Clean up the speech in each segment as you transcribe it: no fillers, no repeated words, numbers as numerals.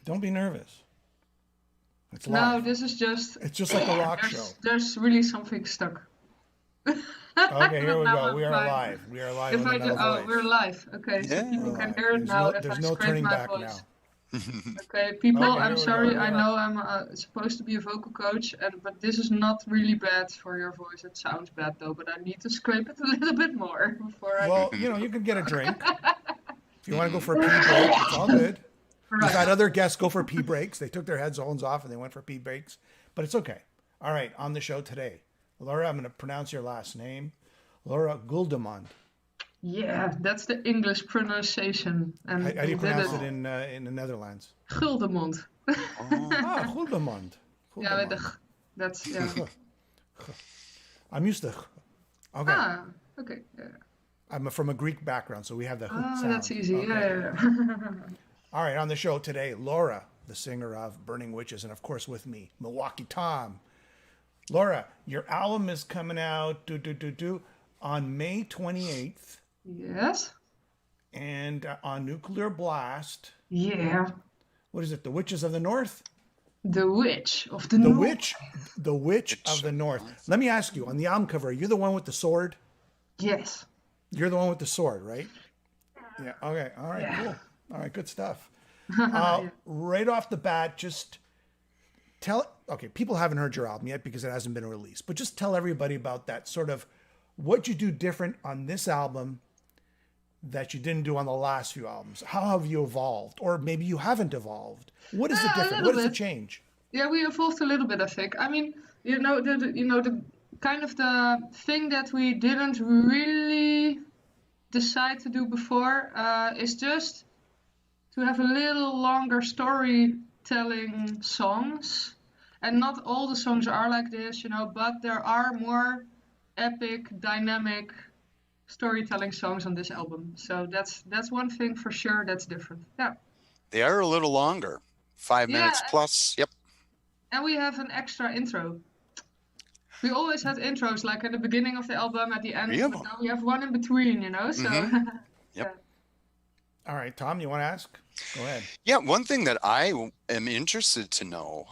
Don't be nervous. It's No, live. this is just It's just like a rock show. there's really something stuck. Okay, here But we now go. I'm We are fine. live. We are live If on the I do, Metal oh, we're Voice. live. Okay, so We're people Yeah. can live. hear it now if I There's no scrape turning my back voice. now. Okay, people, Okay, I'm here we go. sorry. We I are. know I'm supposed to be a vocal coach, but this is not really bad for your voice. It sounds bad though, but I need to scrape it a little bit more before I. Well, you can get a drink. If you want to go for a pee break, it's all good. We've had Right. other guests go for pee breaks. They took their headphones off and they went for pee breaks, but it's okay. All right, on the show today, Laura, I'm going to pronounce your last name, Laura Guldemond. Yeah, that's the English pronunciation, How and do you you did pronounce it. it in the Netherlands? Guldemond. Oh. Ah, Guldemond. Yeah, with the Guldemond. that's yeah. I'm used to. Okay, Ah, okay. Yeah. I'm from a Greek background, so we have the Oh, sound. that's easy. Okay. Yeah, yeah. All right, on the show today, Laura, the singer of Burning Witches, and of course with me, Milwaukee Tom. Laura, your album is coming out on May 28th, Yes. and on Nuclear Blast. Yeah. What is it? The Witches of the North? The Witch of the The North. Witch, the Witch of the North. Let me ask you, on the album cover, you're the one with the sword? Yes. You're the one with the sword, right? Yeah. Okay. All right. Yeah. Cool. All right. Good stuff. Yeah. Right off the bat, just tell. Okay, people haven't heard your album yet because it hasn't been released, but just tell everybody about that sort of what you do different on this album that you didn't do on the last few albums. How have you evolved, or maybe you haven't evolved? What is the A difference? little What is the bit. change? Yeah, we evolved a little bit, I think. I mean, the kind of the thing that we didn't really decide to do before is just to have a little longer storytelling songs. And not all the songs are like this, but there are more epic, dynamic storytelling songs on this album. So that's one thing for sure that's different. Yeah. They are a little longer. 5 Yeah, minutes plus. Yep. and we have an extra intro. We always had intros like at the beginning of the album, at the end, Three of but them. now we have one in between, so Yep. yeah. All right, Tom, you want to ask? Go ahead. Yeah, one thing that I am interested to know,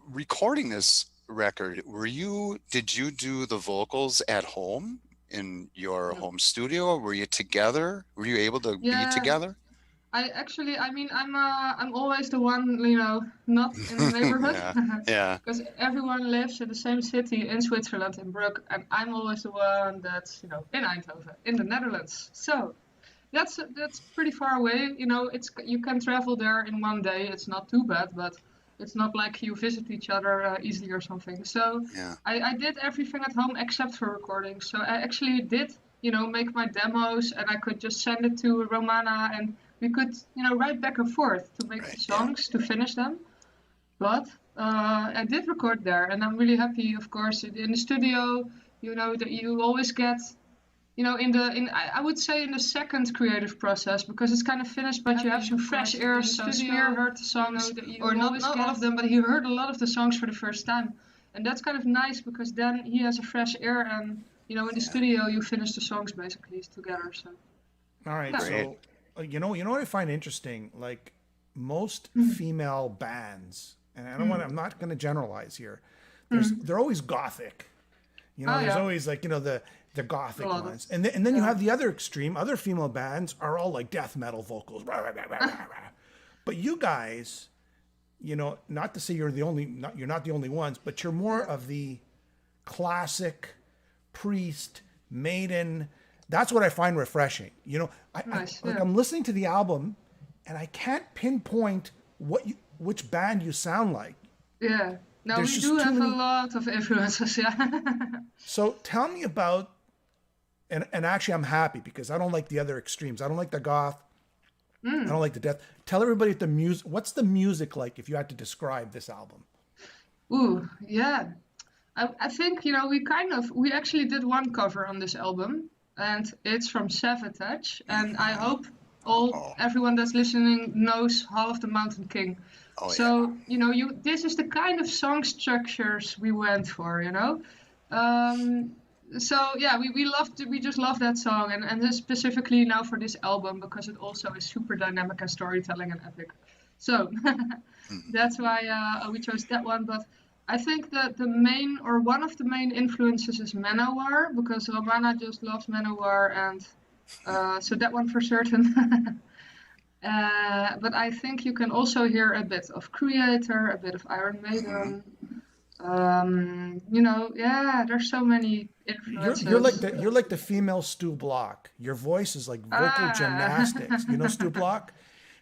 recording this record, did you do the vocals at home in your No. home studio? Were you together? Were you able to be Yeah, together? I mean, I'm always the one, not in the neighborhood, Yeah. because everyone lives in the same city in Switzerland, in Brugge, and I'm always the one that's, in Eindhoven, in the Netherlands. So that's pretty far away. You can travel there in one day. It's not too bad, but it's not like you visit each other easily or something. So Yeah. I did everything at home except for recording. So I actually did, make my demos, and I could just send it to Romana, and we could, write back and forth to make the Right, yeah. songs, to finish them. But I did record there, and I'm really happy, of course, in the studio. That you always get, I would say in the second creative process, because it's kind of finished, but you have some fresh air. So Spear heard the songs, or not all of them, but he heard a lot of the songs for the first time, and that's kind of nice because then he has a fresh air, and in the studio you finish the songs basically together. So All right. Yeah. So, you know what I find interesting? Like most female bands, and I'm not going to generalize here. They're always gothic. Oh, There's yeah. always like the gothic A lot of- ones, and then you yeah. have the other extreme. Other female bands are all like death metal vocals. Rah, rah, rah, rah, rah, rah. But you guys, not to say you're not the only ones, but you're more of the classic Priest, Maiden. That's what I find refreshing. Nice, Like yeah. I'm listening to the album, and I can't pinpoint which band you sound like. Yeah. No, There's we just do too have many- a lot of influences, yeah. So tell me about, and actually I'm happy because I don't like the other extremes. I don't like the goth. I don't like the death. Tell everybody the music. What's the music like if you had to describe this album? Ooh, yeah. I think, we actually did one cover on this album, and it's from Savatage, and I hope everyone that's listening knows Hall of the Mountain King. Oh, So, this is the kind of song structures we went for, So yeah, we just love that song, and specifically now for this album because it also is super dynamic and storytelling and epic. So that's why we chose that one. But I think that the main, or one of the main influences is Manowar, because Romana just loves Manowar, and so that one for certain. But I think you can also hear a bit of Creator, a bit of Iron Maiden. There's so many influences. You're like the female Stu Block. Your voice is like vocal gymnastics. You know Stu Block?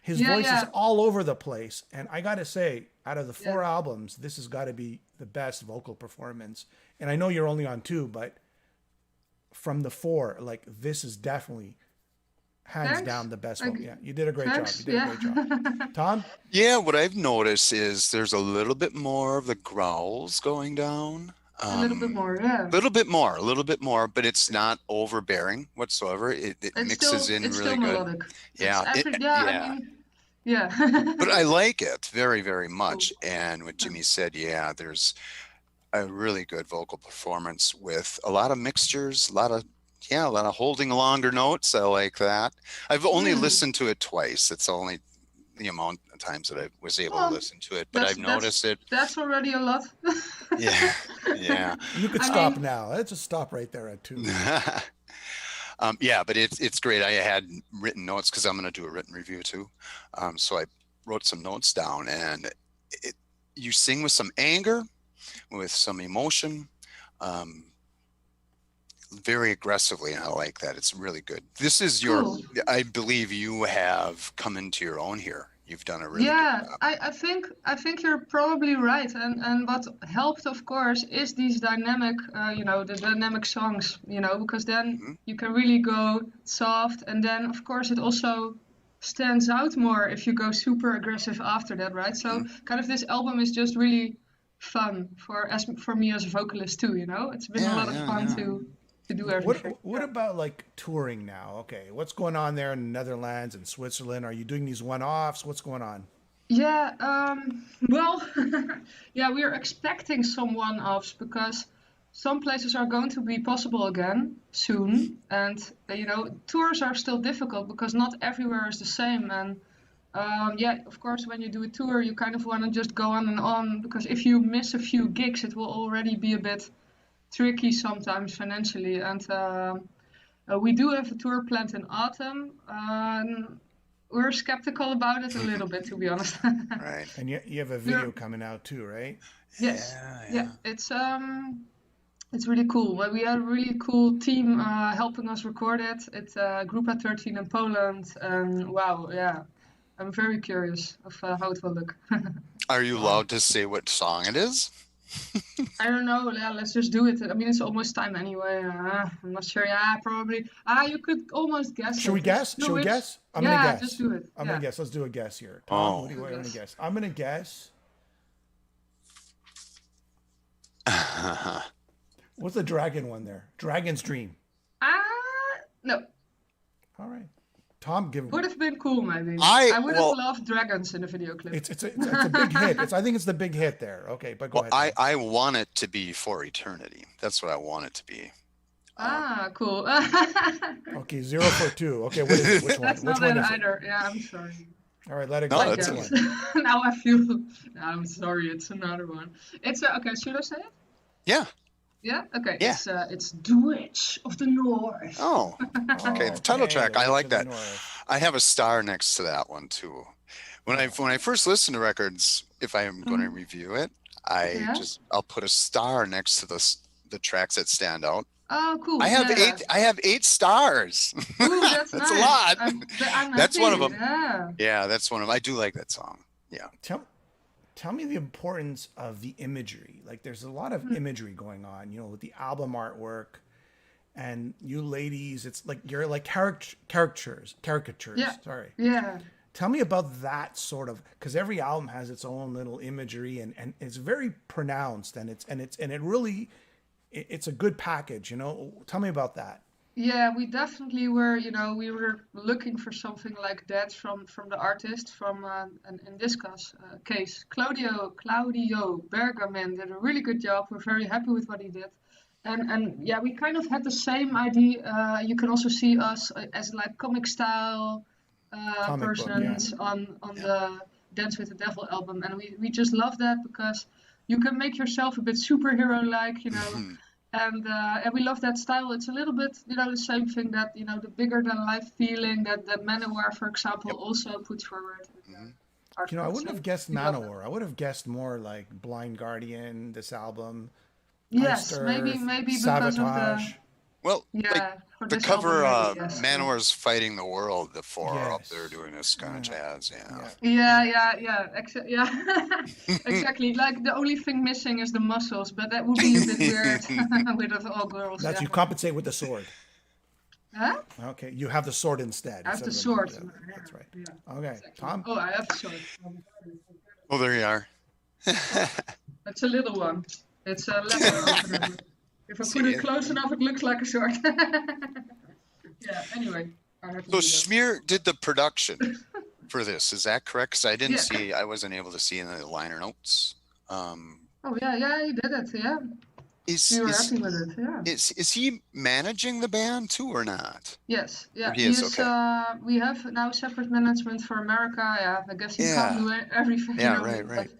His voice is all over the place. And I gotta say, out of the 4 albums, this has got to be the best vocal performance. And I know you're only on 2, but from the 4, like this is definitely hands down the best vocal. Yeah, you did a great job. You did a great job. Tom? Yeah, what I've noticed is there's a little bit more of the growls going down. A little bit more, yeah. A little bit more, but it's not overbearing whatsoever. It mixes still, in it's really still good. Melodic. Yeah, I mean, yeah. But I like it very, very much. And what Jimmy said, yeah, there's a really good vocal performance with a lot of mixtures, a lot of holding longer notes. I like that. I've only listened to it twice. It's only the amount of times that I was able to listen to it, but I've noticed it. That's already a lot. Yeah. You could stop now. Let's just stop right there at 2. Yeah, but it's great. I had written notes because I'm going to do a written review too. So I wrote some notes down, and you sing with some anger, with some emotion, very aggressively, and I like that. It's really good. This is I believe you have come into your own here. You've done a really good job. I think you're probably right. And what helped, of course, is these dynamic, the dynamic songs, because then you can really go soft. And then, of course, it also stands out more if you go super aggressive after that, right? So kind of this album is just really fun for me as a vocalist too, It's been a lot of fun to do everything. What about like touring now? Okay, what's going on there in the Netherlands and Switzerland? Are you doing these one-offs? What's going on? Yeah, well, we are expecting some one-offs because some places are going to be possible again soon. And, tours are still difficult because not everywhere is the same. And of course, when you do a tour, you kind of want to just go on and on, because if you miss a few gigs, it will already be a bit tricky sometimes financially. And we do have a tour planned in autumn. We're skeptical about it a little bit, to be honest. Right. And you have a video coming out too, right? Yes. Yeah. It's really cool. Well, we had a really cool team helping us record it. It's Grupa 13 in Poland. And wow, yeah. I'm very curious of how it will look. Are you allowed to say what song it is? I don't know. Yeah, let's just do it. I mean, it's almost time anyway. I'm not sure. Yeah, probably. You could almost guess. Should we guess? Should we guess? I'm gonna guess. Just do it. I'm gonna guess. Let's do a guess here. Tom, what do you want to guess? I'm gonna guess. What's the dragon one there? Dragon's Dream. No. All right. Tom, give it. Would have been cool, maybe. I would have loved dragons in a video clip. It's a big hit. I think it's the big hit there. Okay, but go ahead. I want it to be For Eternity. That's what I want it to be. Cool. Okay, 0 for 2. Okay, what is it? Which one? That's Which not one it is either. Yeah, I'm sorry. All right, let it go. No, that's one. Now I feel. I'm sorry. It's another one. It's okay. Should I say it? Yeah. Yeah. Okay. Yeah. It's The Witch of the North. Oh. Okay. The title track. I like that. North. I have a star next to that one too. When I first listen to records, if I am going to review it, I'll put a star next to the tracks that stand out. Oh, cool. I have 8 stars. Ooh, that's nice. a lot. I'm That's happy. one of them. Yeah. That's one of them. I do like that song. Yeah. Tell me the importance of the imagery. Like, there's a lot of imagery going on, with the album artwork, and you ladies, it's like you're like caricatures. Yeah. Sorry. Yeah. Tell me about that sort of, because every album has its own little imagery, and it's very pronounced, and it really, it's a good package. Tell me about that. Yeah, we definitely were, we were looking for something like that from the artist, and in this case, Claudio Bergamin did a really good job. We're very happy with what he did. And yeah, we kind of had the same idea. You can also see us as like comic style persons on Dance with the Devil album, and we just love that because you can make yourself a bit superhero-like, you know. And we love that style. It's a little bit, you know, the same thing that, you know, the bigger than life feeling that Manowar, for example, also puts forward. You know, I wouldn't have guessed We love that. Manowar. I would have guessed more like Blind Guardian, this album, Yes, Iced maybe Earth, because of the Sabotage. Well, like for the this cover, album, maybe, yes. Manowar's Fighting the World, the four are up Yes. there doing this kind of jazz. Yeah. Yeah. Exactly. Like the only thing missing is the muscles, but that would be a bit weird with us all girls. That's Yeah. you compensate with the sword. Huh? Okay, you have the sword instead. I have the instead of sword. muscle. Yeah, that's right. Yeah. Okay, Exactly. Tom. Oh, I have the sword. Oh, there you are. It's a little one. It's a letter opener. If I put it close enough, it looks like a sword. Yeah. Anyway, I have to So do that. Schmier did the production for this. Is that correct? Because I didn't Yeah. see. I wasn't able to see in the liner notes. Oh yeah, he did it. Yeah, Is we were is happy with it. Yeah. is he managing the band too or not? Yes, yeah, Or he is, okay. We have now separate management for America. Yeah, I guess he can't do everything. Yeah, you know, right.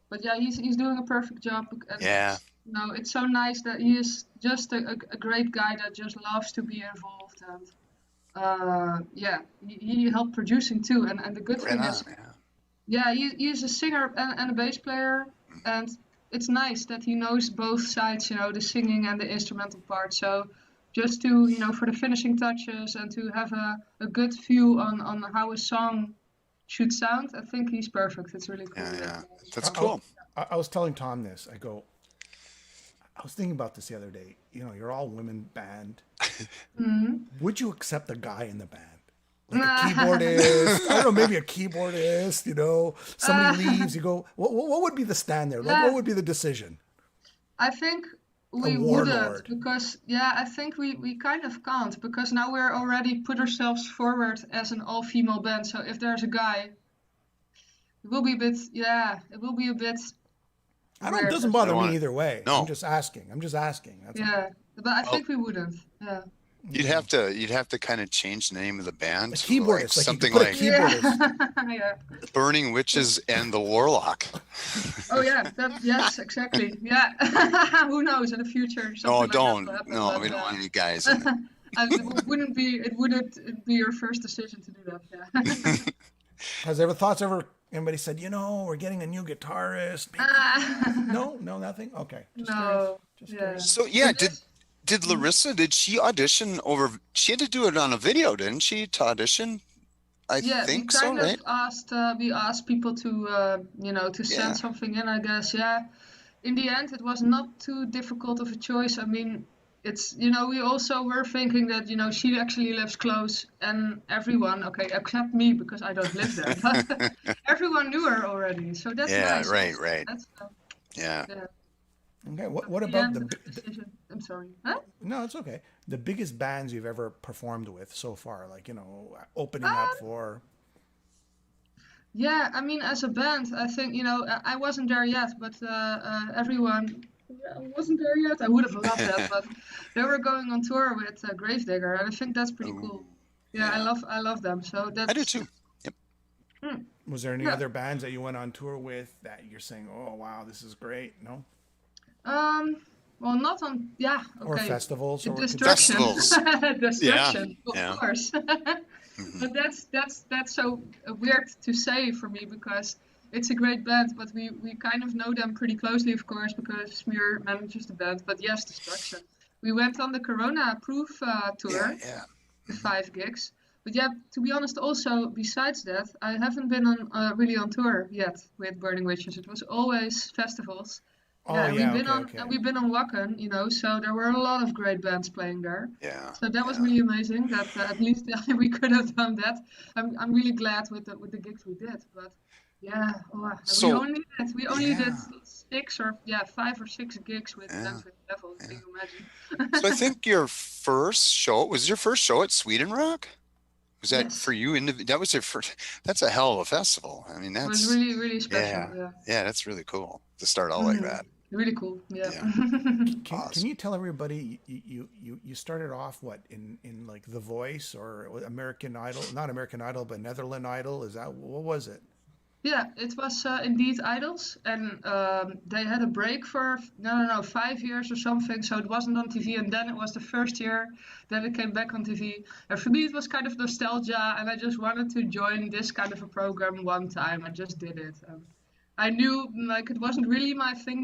But yeah, he's doing a perfect job. And Yeah. you know, it's so nice that he is just a great guy that just loves to be involved. And yeah, he helped producing too. And the good Right thing on. is, yeah, he's a singer and a bass player, and it's nice that he knows both sides, you know, the singing and the instrumental part. So just to, you know, for the finishing touches and to have a good view on how a song should sound, I think he's perfect. It's really cool. Yeah. That's cool. I was telling Tom this. I was thinking about this the other day. You know, you're all women band. Would you accept a guy in the band? Like a keyboardist, I don't know, maybe a keyboardist, you know, somebody leaves, you go, what would be the stand there? Like, what would be the decision? I think we wouldn't, because I think we kind of can't, because now we're already put ourselves forward as an all-female band. So if there's a guy, it will be a bit, it will be a bit. It doesn't bother me either way. No. I'm just asking. That's all. But I think we wouldn't. Yeah. You'd have to kind of change the name of the band. A to keyboardist, like something like like Yeah. Burning Witches and the Warlock. Oh yeah, yes, exactly. Yeah. Who knows in the future? No, don't. No, we don't want any guys in it. It wouldn't be your first decision to do that. Yeah. Has anybody said, you know, we're getting a new guitarist? No, nothing. Okay. Just curious. So did Larissa? Did she audition over? She had to do it on a video, didn't she? To audition, I think so, right? We asked people to to send something in. I guess In the end, it was not too difficult of a choice. I mean, it's we also were thinking that she actually lives close, and everyone, okay, except me because I don't live there, but everyone knew her already. So that's nice. Right. That's, yeah. Okay, what about the decision? I'm sorry. Huh? No, it's okay. The biggest bands you've ever performed with so far, like opening up for. Yeah, I mean, as a band, I think I wasn't there yet, but everyone wasn't there yet. I would have loved that, but they were going on tour with Gravedigger, and I think that's pretty cool. Yeah, I love them. So that's. I do too. Yep. Was there any other bands that you went on tour with that you're saying, oh wow, this is great? No. Well, not on. Yeah. Okay. Or festivals. Or Destruction. Destruction. Yeah. Of course. But that's so weird to say for me because it's a great band, but we kind of know them pretty closely, of course, because Smear manages the band. But yes, Destruction. We went on the Corona Proof tour, the 5 gigs. But yeah, to be honest, also besides that, I haven't been on really on tour yet with Burning Witches. It was always festivals. We've been on Wacken, so there were a lot of great bands playing there. Yeah. So that was really amazing. That at least we could have done that. I'm really glad with the gigs we did. But we only did 5 or 6 gigs with Dance with the Devil. Can you imagine? So I think your first show at Sweden Rock. Was that for you? That was your first. That's a hell of a festival. I mean, that's it was really, really special. Yeah, that's really cool to start out like that. Really cool. Yeah. Can you tell everybody you started off in like The Voice or American Idol? Not American Idol, but Netherlands Idol. Is that what was it? Yeah, it was indeed Idols, and they had a break for no 5 years or something. So it wasn't on TV, and then it was the first year. Then it came back on TV, and for me it was kind of nostalgia, and I just wanted to join this kind of a program one time. I just did it. I knew like it wasn't really my thing,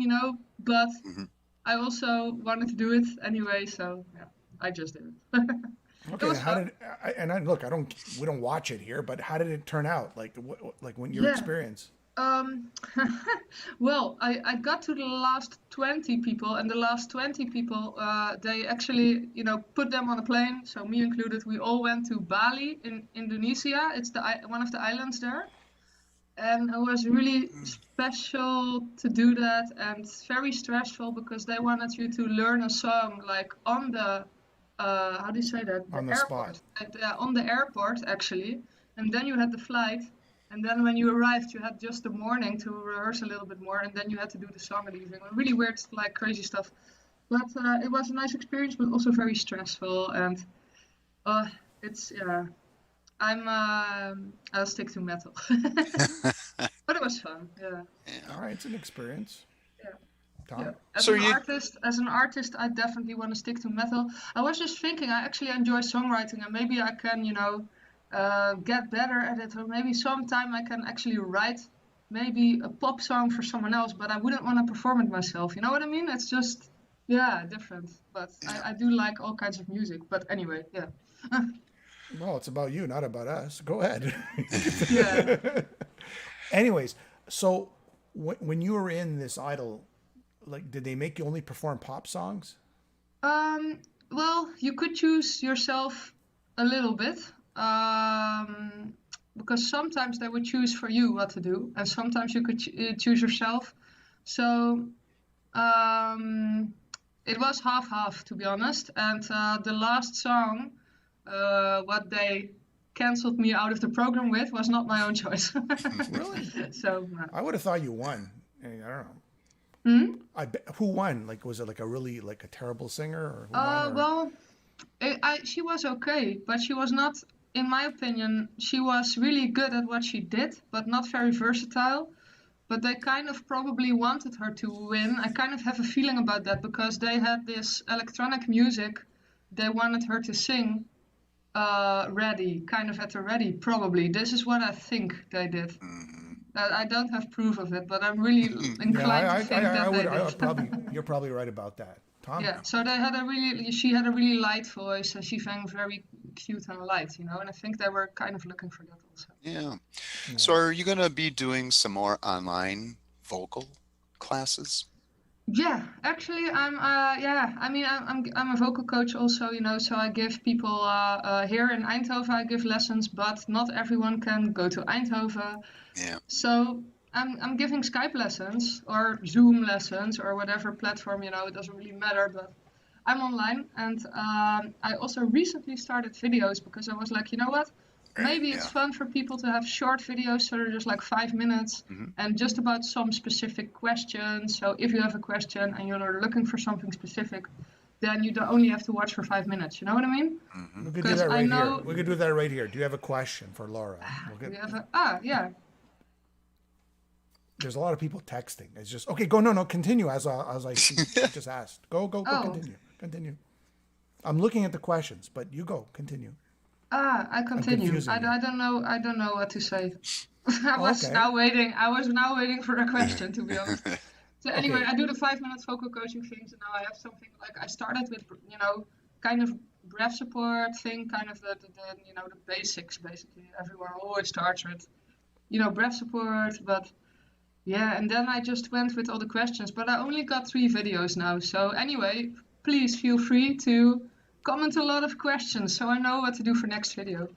but Hmm. I also wanted to do it anyway. So yeah, I just did it. It Okay, was how fun. did look? We don't watch it here, but how did it turn out? Like, like when your Yeah. experience? Um, well, I got to the last 20 people, and the last 20 people, they actually, put them on a plane. So me included, we all went to Bali in Indonesia. It's one of the islands there, and it was really special to do that, and very stressful because they wanted you to learn a song like on the, how do you say that? The On the spot. airport, on the airport actually, and then you had the flight. And then when you arrived, you had just the morning to rehearse a little bit more, and then you had to do the song in the evening. Really weird, like crazy stuff. But it was a nice experience, but also very stressful. And uh, it's yeah, I'll stick to metal. But it was fun. Yeah, All right, it's an experience. yeah, yeah. Tom. So you, As an artist, I definitely want to stick to metal. I was just thinking, I actually enjoy songwriting, and maybe I can, get better at it, or maybe sometime I can actually write maybe a pop song for someone else, but I wouldn't want to perform it myself. You know what I mean? It's just, yeah, different. But yeah. I do like all kinds of music. But anyway, yeah. Well, it's about you, not about us. Go ahead. Yeah. Anyways, so when you were in this idol, like, did they make you only perform pop songs? Um, well, you could choose yourself a little bit. Because sometimes they would choose for you what to do, and sometimes you could choose yourself. So it was half half, to be honest. And the last song, what they canceled me out of the program with, was not my own choice. Really? So, I would have thought you won. I don't know. hmm? Who won? Like, was it like a really like a terrible singer, or who won? Or Well, she was okay, but she was not, in my opinion, she was really good at what she did, but not very versatile. But they kind of probably wanted her to win. I kind of have a feeling about that because they had this electronic music they wanted her to sing ready, kind of at the ready, probably. This is what I think they did. I don't have proof of it, but I'm really yeah, inclined to think that they I would did. probably. You're probably right about that, Tom. Yeah, so she had a really light voice, and she sang very cute and light, and I think they were kind of looking for that also. Yeah. So Yeah. are you going to be doing some more online vocal classes? Yeah, actually, I mean, I'm a vocal coach also, so I give people here in Eindhoven, I give lessons, but not everyone can go to Eindhoven. Yeah. So I'm giving Skype lessons or Zoom lessons or whatever platform, it doesn't really matter, but I'm online. And I also recently started videos because I was like, you know what? Right. Maybe it's Yeah. fun for people to have short videos, so they're just like 5 minutes Hmm. and just about some specific questions. So if you have a question and you're looking for something specific, then you don't only have to watch for 5 minutes. You know what I mean? Hmm. We could do Because that I right here. know We could do that right here. Do you have a question for Laura? we have yeah. There's a lot of people texting. It's just okay. Go no. Continue as I see. I just asked. Go. Oh, Continue. I'm looking at the questions, but you go. Continue. I I'm continue. confusing you. I don't know what to say. Oh, okay. I was now waiting for a question, to be honest. So anyway, Okay. I do the 5 minutes vocal coaching things, and now I have something like I started with, kind of breath support thing, kind of the basics basically. Everyone always starts with, breath support, but yeah, and then I just went with all the questions, but I only got 3 videos now. So anyway, please feel free to comment a lot of questions so I know what to do for next video.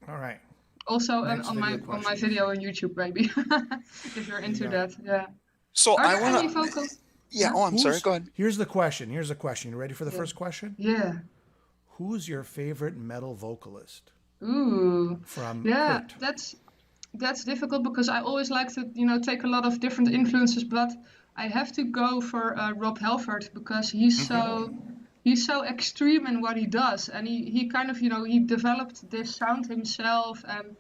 All right. Also Next on video my questions. video on YouTube maybe, if you're You into got that. it. Yeah. So Are I there want any to, vocal? yeah. Huh? Oh, I'm sorry. Go ahead. Here's the question. You ready for the Yeah. first question? Yeah. Who's your favorite metal vocalist? Ooh. From Yeah, Kurt. that's difficult because I always like to, take a lot of different influences, but I have to go for Rob Halford because Oh, he's so extreme in what he does, and he kind of, he developed this sound himself, and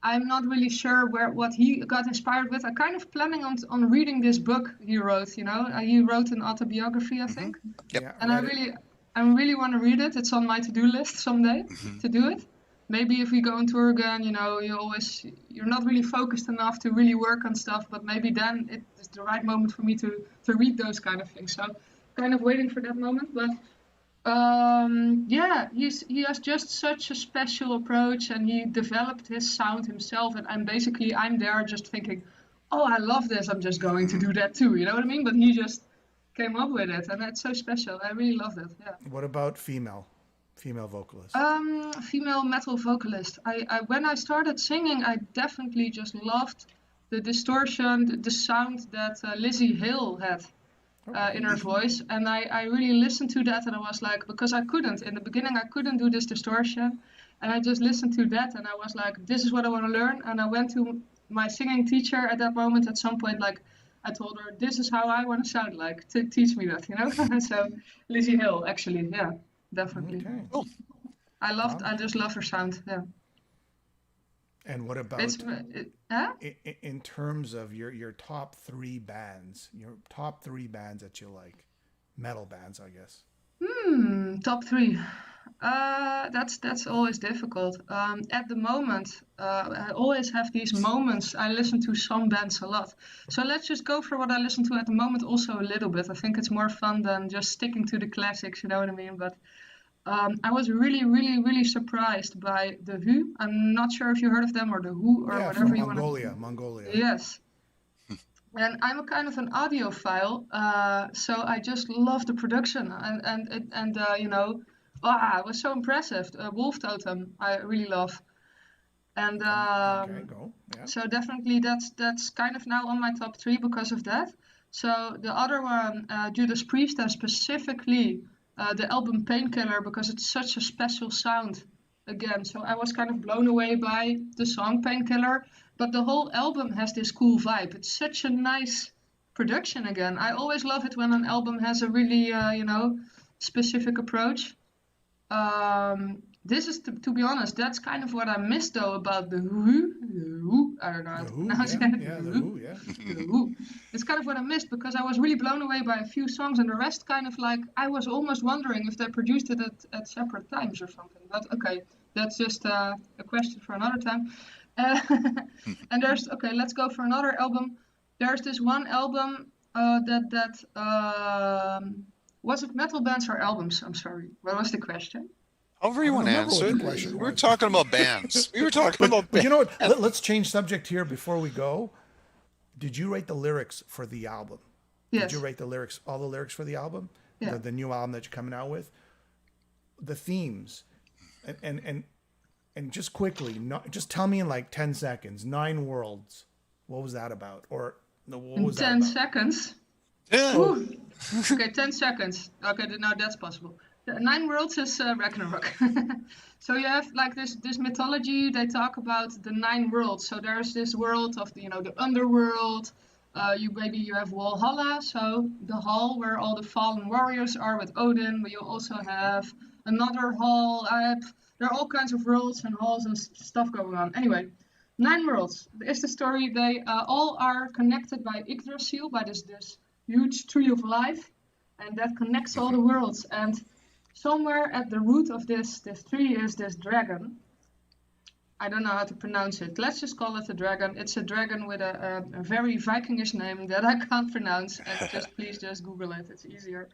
I'm not really sure what he got inspired with. I'm kind of planning on reading this book he wrote. You know, he wrote an autobiography, I think, Yep. Yeah, and I really want to read it. It's on my to-do list someday to do it. Maybe if we go on tour again, you know, you're not really focused enough to really work on stuff, but maybe then it is the right moment for me to read those kind of things. So kind of waiting for that moment, but yeah, he has just such a special approach, and he developed his sound himself, and I'm there just thinking, oh, I love this, I'm just going to do that too, you know what I mean? But he just came up with it, and that's so special. I really love it. Yeah. What about female vocalist? Female metal vocalist. I when I started singing, I definitely just loved the distortion, the sound that Lizzie Hale had in her voice, and I really listened to that, and I was like, because in the beginning I couldn't do this distortion, and I just listened to that, and I was like, this is what I want to learn, and I went to my singing teacher at that moment. At some point, like, I told her, this is how I want to sound like, to teach me that, you know. So Lizzie Hill, actually, yeah, definitely. Okay. Cool. I just love her sound. Yeah. And what about in terms of your top three bands that you like, metal bands, I guess? Top three. That's always difficult. At the moment, I always have these moments. I listen to some bands a lot. So let's just go for what I listen to at the moment also a little bit. I think it's more fun than just sticking to the classics, you know what I mean? But I was really, really, really surprised by The Who. I'm not sure if you heard of them, or The Who, or whatever from you want to... Mongolia. Yes. And I'm a kind of an audiophile, so I just love the production, and you know, it was so impressive. Wolf Totem, I really love, and Okay, go. Yeah. so definitely that's kind of now on my top three because of that. So the other one, Judas Priest, and specifically the album Painkiller, because it's such a special sound again. So I was kind of blown away by the song Painkiller, but the whole album has this cool vibe. It's such a nice production again. I always love it when an album has a really, you know, specific approach. This is, to be honest, that's kind of what I missed though about The Who. I don't know how to pronounce it. The Who, yeah. The Who. It's kind of what I missed, because I was really blown away by a few songs, and the rest kind of like, I was almost wondering if they produced it at separate times or something. But okay, that's just a question for another time. And let's go for another album. There's this one album was it metal bands or albums? I'm sorry. What was the question? However you want to answer it. We're talking about bands. We were talking about bands. You know what? Let's change subject here before we go. Did you write the lyrics for the album? Yes. Did you write the lyrics, all the lyrics for the album? Yeah. The new album that you're coming out with? The themes. And just quickly, just tell me in like 10 seconds, 9 Worlds. What was that about? Or what was that about? 10 seconds? Yeah. Ooh. Okay, 10 seconds. Okay, now that's possible. 9 Worlds is Ragnarok. So you have like this mythology. They talk about the 9 worlds. So there's this world of the underworld. You have Valhalla, so the hall where all the fallen warriors are with Odin. But you also have another hall. There are all kinds of worlds and halls and stuff going on. Anyway, 9 worlds is the story. They all are connected by Yggdrasil, by this huge tree of life, and that connects all the worlds. And somewhere at the root of this tree is this dragon. I don't know how to pronounce it. Let's just call it a dragon. It's a dragon with a very Vikingish name that I can't pronounce. And please just Google it. It's easier.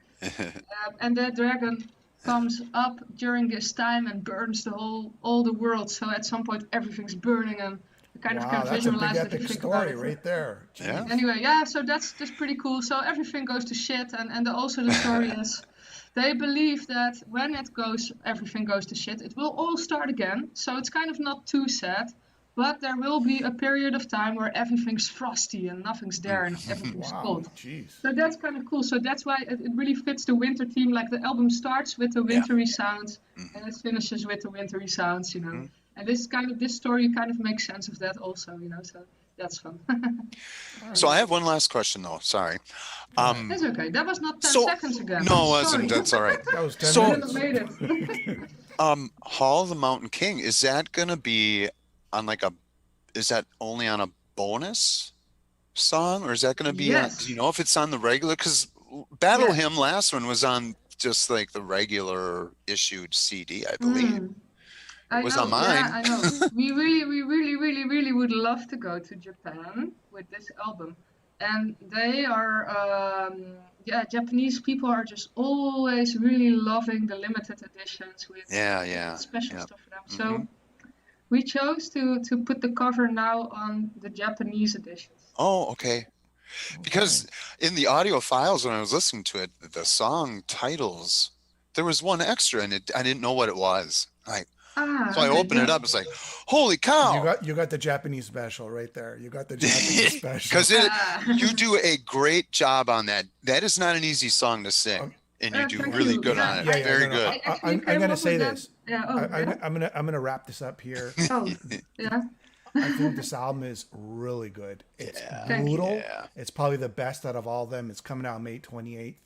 And that dragon comes up during this time and burns all the world. So at some point everything's burning, and you kind of can visualize that's a that big you think story about it. right there. Yeah. Anyway, yeah. So that's just pretty cool. So everything goes to shit, and also the story is. They believe that when everything goes to shit, it will all start again. So it's kind of not too sad, but there will be a period of time where everything's frosty and nothing's there and everything's cold. Geez. So that's kind of cool. So that's why it really fits the winter theme. Like the album starts with the wintry sounds and it finishes with the wintry sounds, you know. And this story kind of makes sense of that also, you know. So that's fun. So I have one last question though. Sorry. That's okay. That was not 10 seconds again. No, it Sorry. wasn't. That's all right. That was 10 So- minutes. Made it. Hall of the Mountain King, is that going to be on like a is that only on a bonus song, or is that going to be on, do you Yes. know if it's on the regular? Because Battle Yes. Hymn last one was on just like the regular issued CD, I believe. Mm. It I was on know, yeah, mine. I know. We really, really, really would love to go to Japan with this album. And they are, yeah, Japanese people are just always really loving the limited editions with Yeah, yeah, special yeah. stuff for them. Hmm. So we chose to put the cover now on the Japanese editions. Oh, okay. Okay. Because in the audio files when I was listening to it, the song titles, there was one extra and I didn't know what it was. So Ah, I okay, opened it yeah. up. It's like, holy You cow! got the Japanese special right there. You got the Japanese special. Because Ah. you do a great job on that. That is not an easy song to sing, and you do Thank really you. good Yeah, on it. Yeah, yeah, Very no, no. good. I actually I'm came gonna up say with that. this. Yeah, oh, yeah. I'm gonna wrap this up here. Oh, yeah. I think this album is really good. It's Yeah, Thank you. brutal. yeah. It's probably the best out of all of them. It's coming out May 28th.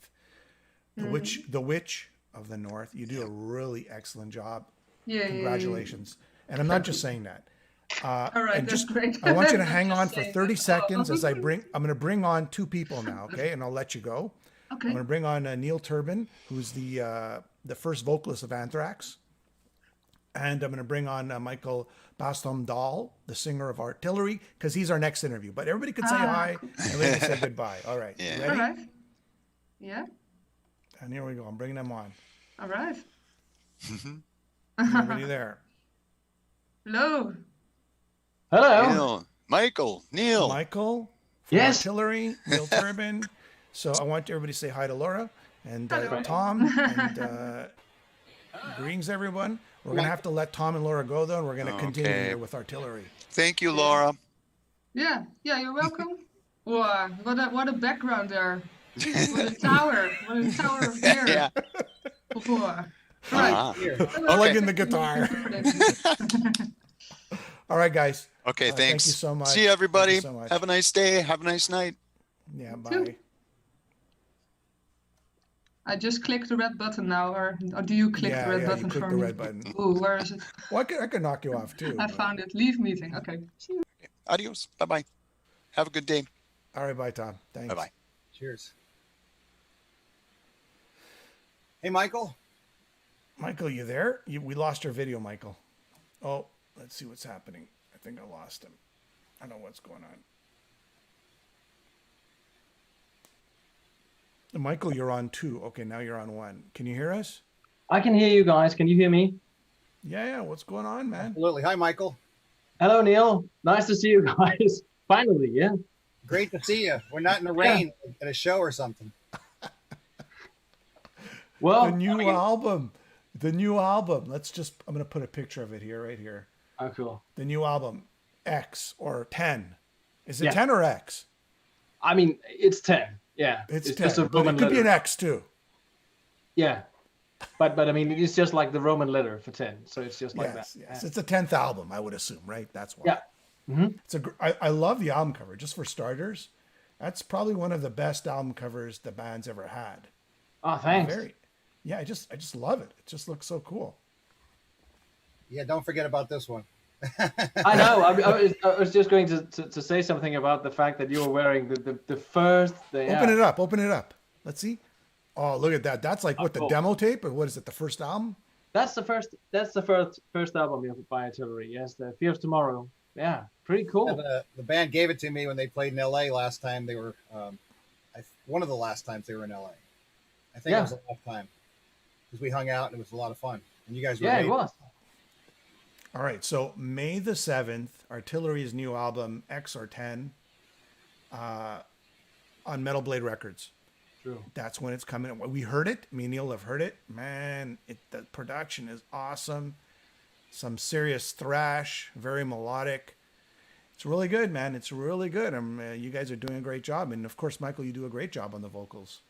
The Witch of the North. You do a really excellent job. Yeah, Congratulations. And I'm not just saying that. All right, And that's just great. I want you to Not hang just on for saying 30 that. seconds Oh. as I'm going to bring on two people now, okay? And I'll let you go. I'm Okay. going to bring on Neil Turbin, who's the first vocalist of Anthrax. And I'm going to bring on Michael Bastholm Dahl, the singer of Artillery, because he's our next interview. But everybody could say hi, Cool. and everybody can say goodbye. All right. Yeah. You All ready? right. Yeah. And here we go. I'm bringing them on. All right. Everybody there. Hello. Hello. Neil, Michael, Neil. Michael from Yes. Artillery, Neil Turbin. So I want everybody to say hi to Laura and Hello. Tom and greetings everyone. We're gonna have to let Tom and Laura go though, and we're gonna continue Okay. here with Artillery. Thank you, Laura. Yeah. Yeah. You're welcome. Wow. What a background there. What a tower. What a tower of beer. Yeah. Wow. Right. Ah. Plugging the guitar. All right, guys. Okay, Thank thanks. you so much. See you, everybody. Thank you so much. Have a nice day. Have a nice night. Yeah, too. bye. I just clicked the red button now, or do you click Yeah, the red yeah, button you click for the me? red button. Ooh, where is it? Well, I could knock you off too. I but- found it. Leave meeting. Okay. See you. Adios. Bye-bye. Have a good day. All right, bye, Tom. Thanks. Bye-bye. Cheers. Hey, Michael. Michael, you there? We lost your video, Michael. Oh, let's see what's happening. I think I lost him. I don't know what's going on. Michael, you're on 2. Okay, now you're on 1. Can you hear us? I can hear you guys. Can you hear me? Yeah. What's going on, man? Absolutely. Hi, Michael. Hello, Neil. Nice to see you guys. Finally, yeah. Great to see you. We're not in the rain at a show or something. Well, The new album. The new album. I'm going to put a picture of it here, right here. oh, cool. The new album, X or 10. Is it Yeah. 10 or X? I mean, it's 10. Yeah. It's 10. just a But Roman it could be letter. an X too. Yeah. But I mean, it's just like the Roman letter for 10. So it's just like Yes, that. yes. It's a 10th album, I would assume, right? That's why. Yeah. Mhm. I love the album cover. Just for starters, that's probably one of the best album covers the band's ever had. Oh, thanks. Yeah, I just love it. It just looks so cool. Yeah, don't forget about this one. I know. I was just going to say something about the fact that you were wearing the first. Open it up. Let's see. Oh, look at that. That's like what, the cool. demo tape, or what is it? The first album? That's the first album by Artillery. Yes, the Fears Tomorrow. Yeah, pretty cool. And, the band gave it to me when they played in LA last time. They were one of the last times they were in LA. I think it was the last time because we hung out and it was a lot of fun. And you guys were Yeah, amazing. it was. All right. So May the 7th, Artillery's new album, X or 10, on Metal Blade Records. True. That's when it's coming. We heard it. Me and Neil have heard it. Man, the production is awesome. Some serious thrash, very melodic. It's really good, man. It's really good. You guys are doing a great job. And of course, Michael, you do a great job on the vocals.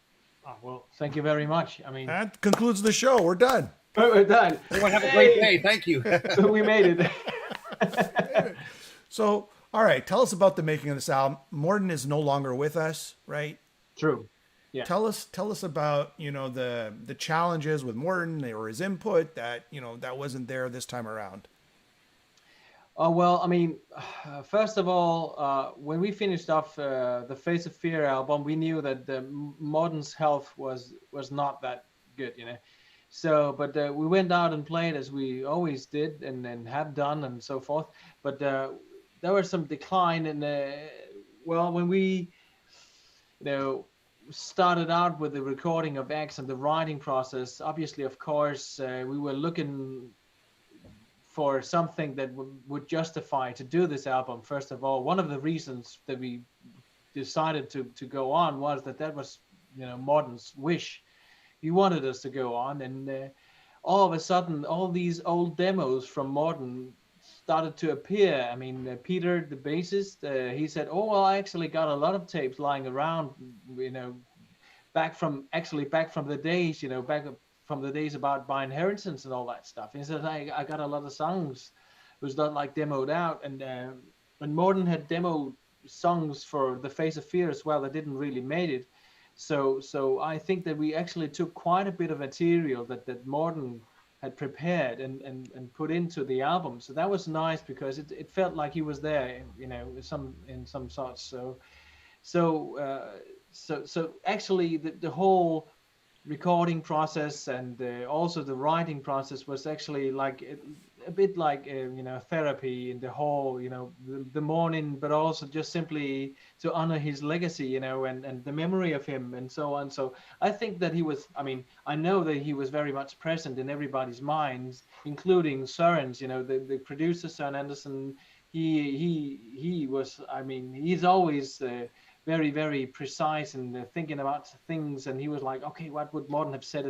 Oh, well, thank you very much. I mean, That concludes the show. We're done. we're done. Everyone have a great day. Thank you. We made it. So, all right, tell us about the making of this album. Morton is no longer with us, right? True. Yeah. Tell us about, the challenges with Morton or his input that wasn't there this time around. Oh, well, I mean, first of all, when we finished off the Face of Fear album, we knew that Morton's health was not that good, you know. So, but we went out and played as we always did and have done and so forth. But there was some decline in well, when we, you know, started out with the recording of X and the writing process. Obviously, of course, we were looking for something that would justify to do this album. First of all, one of the reasons that we decided to go on was that was, you know, Morton's wish. He wanted us to go on, and all of a sudden, all these old demos from Morton started to appear. I mean, Peter, the bassist, he said, "Oh, well, I actually got a lot of tapes lying around, you know, back from the days, you know, back from the days about by inheritance and all that stuff." He said, I got a lot of songs was not like demoed out, and Morton had demo songs for The Face of Fear as well that didn't really made it. So I think that we actually took quite a bit of material that Morton had prepared and put into the album. So that was nice because it felt like he was there, you know, in some sorts. So actually the whole recording process and also the writing process was actually like a bit like you know, therapy in the whole, you know, the morning, but also just simply to honor his legacy, you know, and the memory of him and so on. So I think that he was, I mean, I know that he was very much present in everybody's minds, including Søren's, you know, the producer, Søren Andersen. He was, I mean, he's always very, very precise and thinking about things. And he was like, okay, what would Morton have said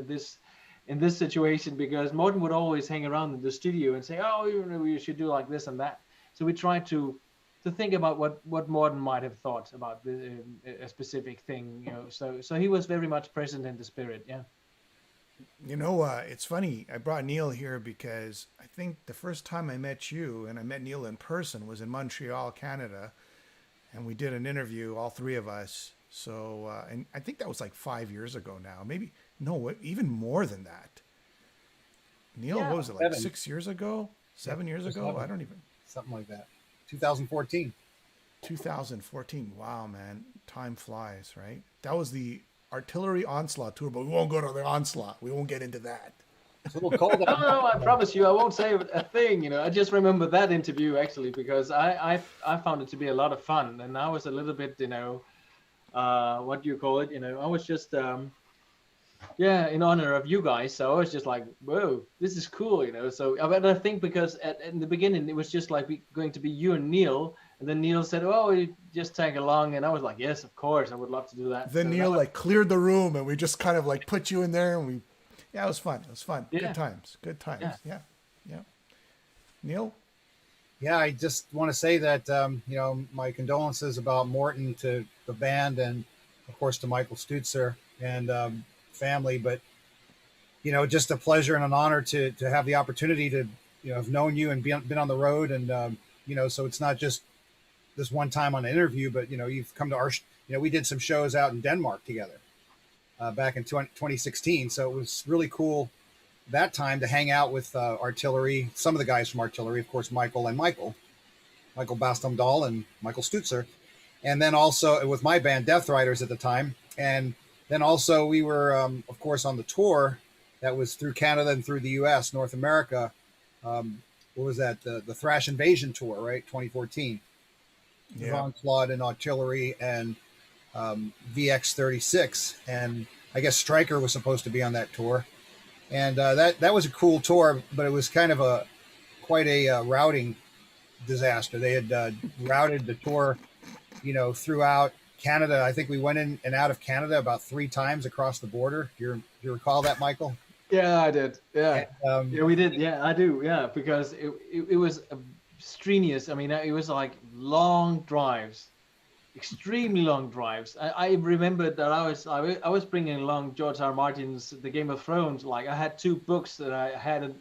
in this situation? Because Morton would always hang around in the studio and say, oh, you know, you should do like this and that. So we tried to think about what Morton might have thought about a specific thing, you know. So he was very much present in the spirit, yeah. You know, it's funny. I brought Neil here because I think the first time I met you, and I met Neil in person, was in Montreal, Canada. And we did an interview, all three of us. So, and I think that was like 5 years ago now. Maybe, no, even more than that. Neil, Yeah. what was it, like 6 years ago? 7 years ago? I don't even. Something like that. 2014. 2014. Wow, man. Time flies, right? That was the Artillery Onslaught tour, but we won't go to the Onslaught. We won't get into that. It's a little cold out. No, I promise you, I won't say a thing. You know, I just remember that interview actually because I found it to be a lot of fun, and I was a little bit, you know, what do you call it? You know, I was just, yeah, in honor of you guys. So I was just like, whoa, this is cool, you know. So, but I think because in the beginning it was just like going to be you and Neil, and then Neil said, oh, you just tag along, and I was like, yes, of course, I would love to do that. Then so Neil like cleared the room, and we just kind of like put you in there, and we. Yeah, it was fun. It was fun. Yeah. Good times. Good times. Yeah. Neil? Yeah, I just want to say that, you know, my condolences about Morton to the band and, of course, to Michael Stutzer and family. But, you know, just a pleasure and an honor to have the opportunity to, you know, have known you and been on the road. And, you know, so it's not just this one time on an interview, but, you know, you've come to our, you know, we did some shows out in Denmark together. Back in 2016. So it was really cool that time to hang out with Artillery, some of the guys from Artillery, of course, Michael Bastholm, Dahl, and Michael Stutzer. And then also with my band, Death Riders at the time. And then also we were, of course, on the tour that was through Canada and through the US, North America. What was that? The Thrash Invasion tour, right? 2014. Yeah. Onslaught and Artillery and VX36, and I guess Stryker was supposed to be on that tour, and that was a cool tour, but it was kind of quite a routing disaster. They had routed the tour, you know, throughout Canada. I think we went in and out of Canada about 3 times across the border. Do you recall that, Michael? Yeah, I did. Yeah, And, yeah, we did. Yeah, I do. Yeah, because it was strenuous. I mean, it was like long drives. Extremely long drives. I remember that I was bringing along George R. Martin's The Game of Thrones. Like I had 2 books that I had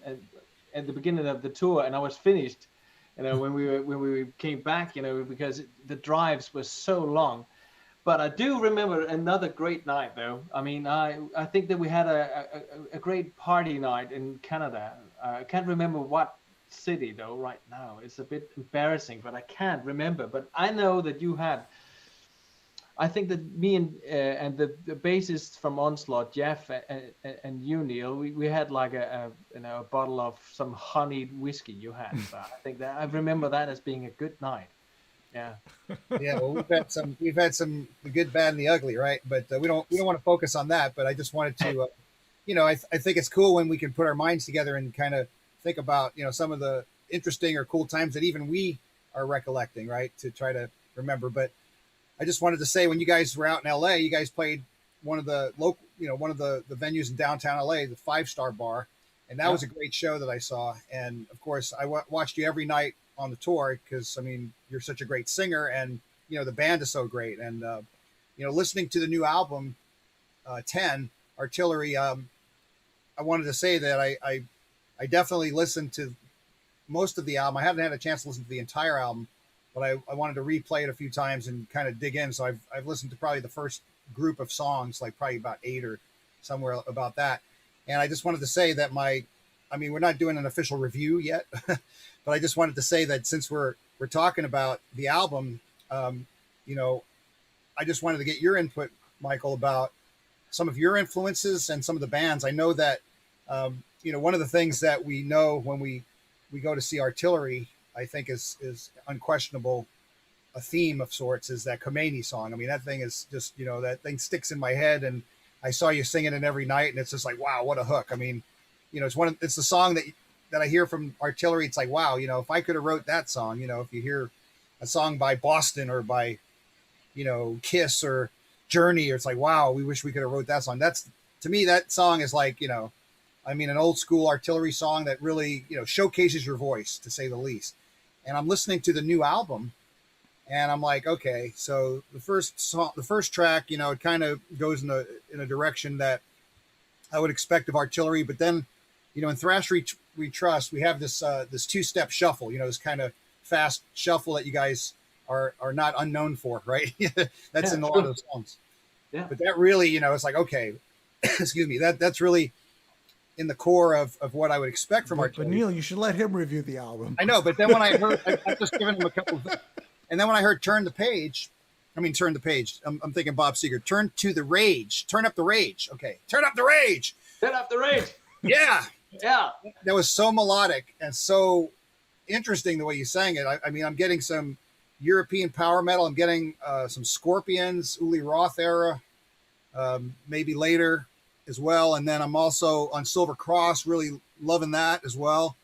at the beginning of the tour, and I was finished. You know, when we came back, you know, because the drives were so long. But I do remember another great night, though. I mean, I think that we had a great party night in Canada. I can't remember what city though right now. It's a bit embarrassing, but I can't remember. But I know that you had. I think that me and the bassist from Onslaught, Jeff, and you, Neil, we had like a bottle of some honeyed whiskey you had. So I think that I remember that as being a good night. Yeah. Yeah, well, we've had some the good, bad, and the ugly, right? But we don't want to focus on that. But I just wanted to, I think it's cool when we can put our minds together and kind of think about some of the interesting or cool times that even we are recollecting, right? To try to remember. But I just wanted to say, when you guys were out in LA, you guys played one of the local, one of the venues in downtown LA, the 5 Star Bar, and that was a great show that I saw. And of course, I watched you every night on the tour because I mean you're such a great singer, and the band is so great. And listening to the new album, 10 Artillery, I wanted to say that I definitely listened to most of the album. I haven't had a chance to listen to the entire album, but I wanted to replay it a few times and kind of dig in. So I've listened to probably the first group of songs, like probably about 8 or somewhere about that. And I just wanted to say that we're not doing an official review yet, but I just wanted to say that since we're talking about the album, I just wanted to get your input, Michael, about some of your influences and some of the bands. I know that, one of the things that we know when we go to see Artillery, I think is unquestionable, a theme of sorts, is that Khomeini song. I mean, that thing is just, that thing sticks in my head, and I saw you singing it every night, and it's just like, wow, what a hook. I mean, it's the song that I hear from Artillery. It's like, wow, if I could have wrote that song, if you hear a song by Boston or by, Kiss or Journey, or it's like, wow, we wish we could have wrote that song. That's, to me, that song is like, an old school Artillery song that really, showcases your voice, to say the least. And I'm listening to the new album, and I'm like, okay, so the first track, it kind of goes in a direction that I would expect of Artillery. But then, in Thrash We Trust, we have this 2-step shuffle, this kind of fast shuffle that you guys are not unknown for, right? That's in a lot of the songs. Yeah. But that really, it's like, okay, excuse me, that's really in the core of what I would expect from Artillery. But Neil, you should let him review the album. I know, but then when I heard, I've just given him a couple of things. And then when I heard Turn the Page, I'm thinking Bob Seger. Turn to the rage. Turn up the rage. Okay. Turn up the rage. Turn up the rage. Yeah. Yeah. That was so melodic and so interesting the way you sang it. I mean, I'm getting some European power metal. I'm getting some Scorpions, Uli Roth era, maybe later as well. And then I'm also on Silver Cross, really loving that as well.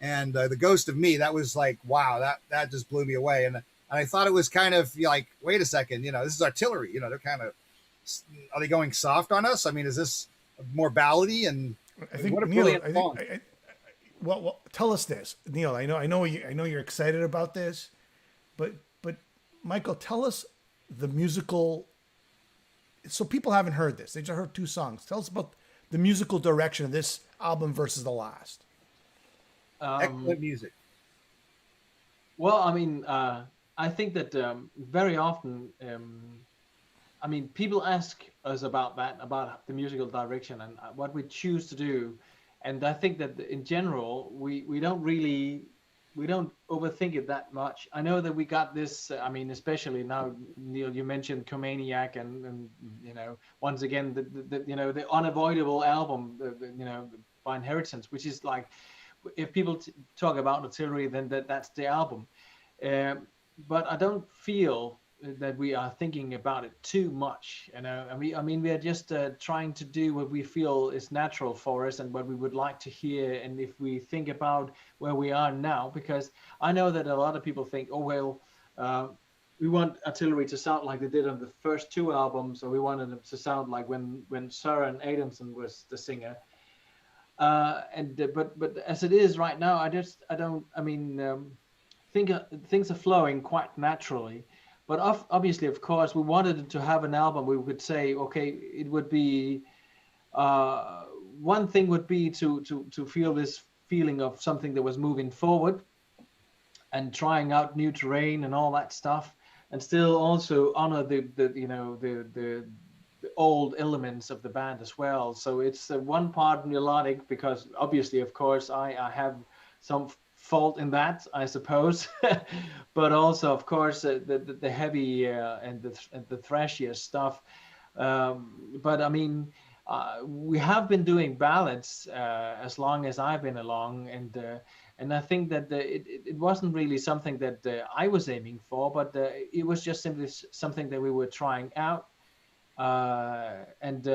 And The Ghost of Me, that was like, wow, that just blew me away. And I thought it was kind of like, wait a second, this is Artillery. They're kind of, are they going soft on us? I mean, is this more ballady? And I think, what a Neil, brilliant song. Well, tell us this, Neil. I know you're excited about this, but Michael, tell us the musical. So people haven't heard this; they just heard 2 songs. Tell us about the musical direction of this album versus the last. Excellent music. Well, I mean, I think that very often, people ask us about the musical direction and what we choose to do. And I think that in general, we don't overthink it that much. I know that we got this, especially now, Neil, you mentioned Comaniac and once again, the unavoidable album, by Inheritance, which is like, if people talk about Artillery, then that's the album. But I don't feel that we are thinking about it too much, and we are just trying to do what we feel is natural for us and what we would like to hear. And if we think about where we are now, because I know that a lot of people think, oh well, we want Artillery to sound like they did on the first 2 albums, or we wanted them to sound like when Søren Adamson was the singer. But as it is right now, think things are flowing quite naturally. But obviously, of course, we wanted to have an album we could say, okay, it would be one thing would be to feel this feeling of something that was moving forward and trying out new terrain and all that stuff, and still also honor the old elements of the band as well. So it's one part melodic, because obviously, of course, I have some fault in that, I suppose. But also, of course, the heavy and the thrashier stuff. But I mean, we have been doing ballads as long as I've been along, and I think that it wasn't really something that I was aiming for, but it was just simply something that we were trying out, and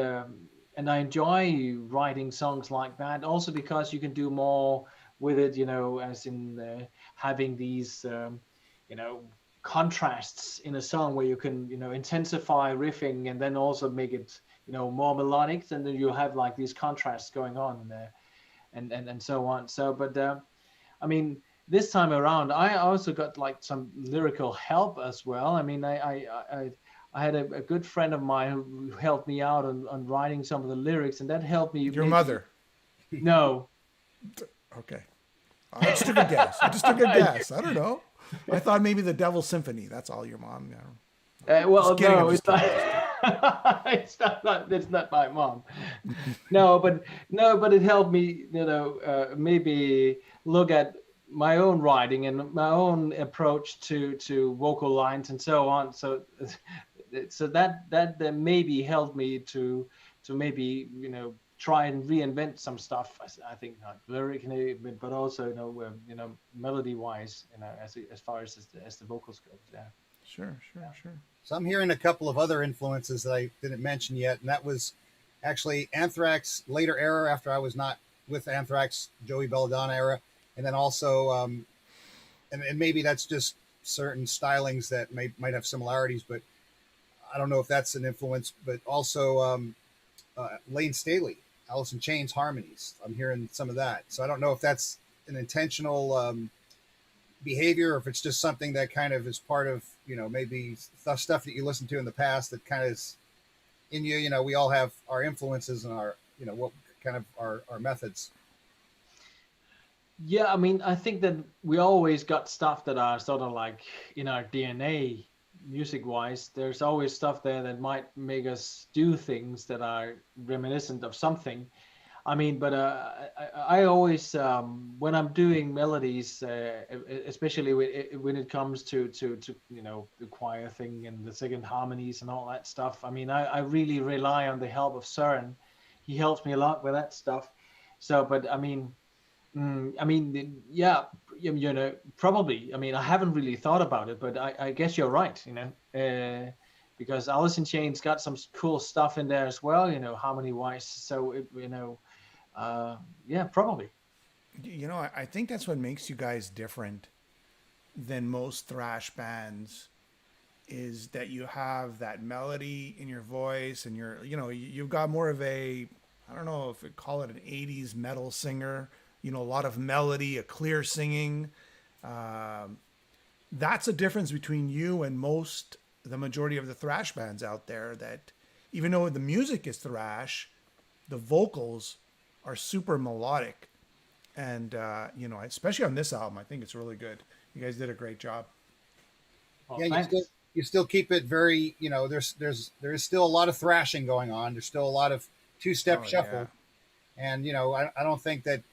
I enjoy writing songs like that, also because you can do more with it, as in having these, contrasts in a song where you can, intensify riffing and then also make it, more melodic, and then you have like these contrasts going on there, and so on. So, but I mean, this time around, I also got like some lyrical help as well. I mean, I had a good friend of mine who helped me out on writing some of the lyrics, and that helped me. Your mother? No. Okay. I just took a guess. I don't know. I thought maybe the Devil's Symphony. That's all your mom. Well, no, it's not. It's not my mom. No, but it helped me, maybe look at my own writing and my own approach to vocal lines and so on. So that maybe helped me to maybe try and reinvent some stuff. I think not lyrically, but also melody wise, as far as the vocals goes. Yeah. Sure. So I'm hearing a couple of other influences that I didn't mention yet, and that was actually Anthrax later era, after I was not with Anthrax, Joey Belladonna era, and then also, and maybe that's just certain stylings that might have similarities, but I don't know if that's an influence, but also Lane Staley, Alice in Chains harmonies. I'm hearing some of that. So I don't know if that's an intentional behavior, or if it's just something that kind of is part of, maybe stuff that you listened to in the past that kind of is in you. We all have our influences and our, what kind of our methods. Yeah, I mean, I think that we always got stuff that are sort of like in our DNA, music-wise. There's always stuff there that might make us do things that are reminiscent of something. I mean, but I always, when I'm doing melodies, especially when it comes to the choir thing and the second harmonies and all that stuff, I mean, I really rely on the help of Søren. He helps me a lot with that stuff. So, but I mean, yeah, probably. I mean, I haven't really thought about it, but I guess you're right, because Alice in Chains got some cool stuff in there as well, harmony-wise. So, yeah, probably. I think that's what makes you guys different than most thrash bands, is that you have that melody in your voice, and you've got more of a, I don't know if we call it an 80s metal singer, a lot of melody, a clear singing. That's a difference between you and the majority of the thrash bands out there, that even though the music is thrash, the vocals are super melodic. And, especially on this album, I think it's really good. You guys did a great job. Well, yeah, you still keep it very, there is still a lot of thrashing going on. There's still a lot of two-step shuffle. Yeah. And, I don't think that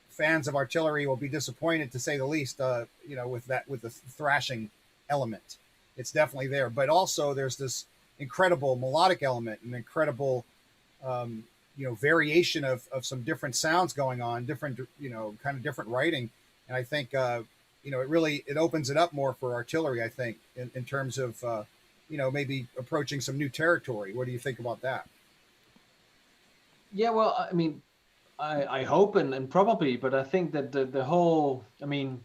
fans of Artillery will be disappointed, to say the least, with the thrashing element. It's definitely there. But also there's this incredible melodic element, an incredible, variation of some different sounds going on, different, kind of different writing. And I think, it opens it up more for Artillery, I think, in terms of, maybe approaching some new territory. What do you think about that? Yeah, well, I mean, I hope and probably, but I think that the whole, I mean,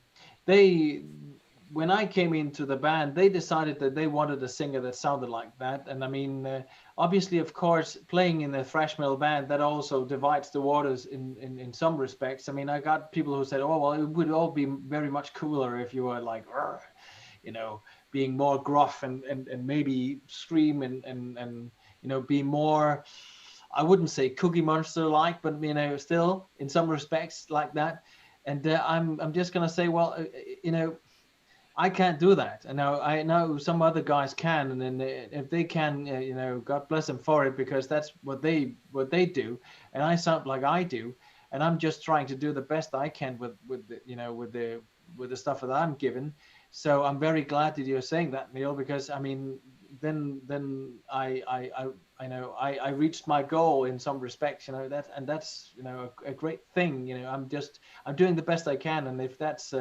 when I came into the band, they decided that they wanted a singer that sounded like that. And I mean, obviously, of course, playing in a thrash metal band, that also divides the waters in some respects. I mean, I got people who said, oh, well, it would all be very much cooler if you were like, being more gruff and maybe scream and be more, I wouldn't say Cookie Monster like, but still in some respects like that. And I'm just gonna say, well, I can't do that. And now I know some other guys can, and then if they can, God bless them for it, because that's what they do. And I sound like I do. and I'm just trying to do the best I can with the, with the stuff that I'm given. So I'm very glad that you're saying that, Neil, because I mean, then I reached my goal in some respects, that's a great thing. I'm doing the best I can, and if that's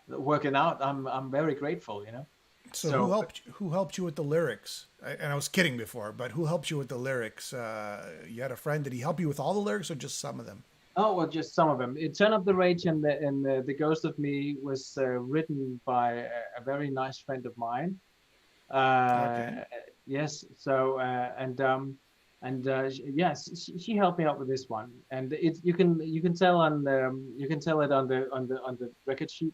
working out, I'm very grateful. So who helped you with the lyrics? And I was kidding before, but who helped you with the lyrics? You had a friend. Did he help you with all the lyrics or just some of them? Oh, well, just some of them. Turn Up the Rage and the Ghost of Me was written by a very nice friend of mine. Okay. Yes. So yes, she helped me out with this one, and you can tell you can tell it on the record sheet.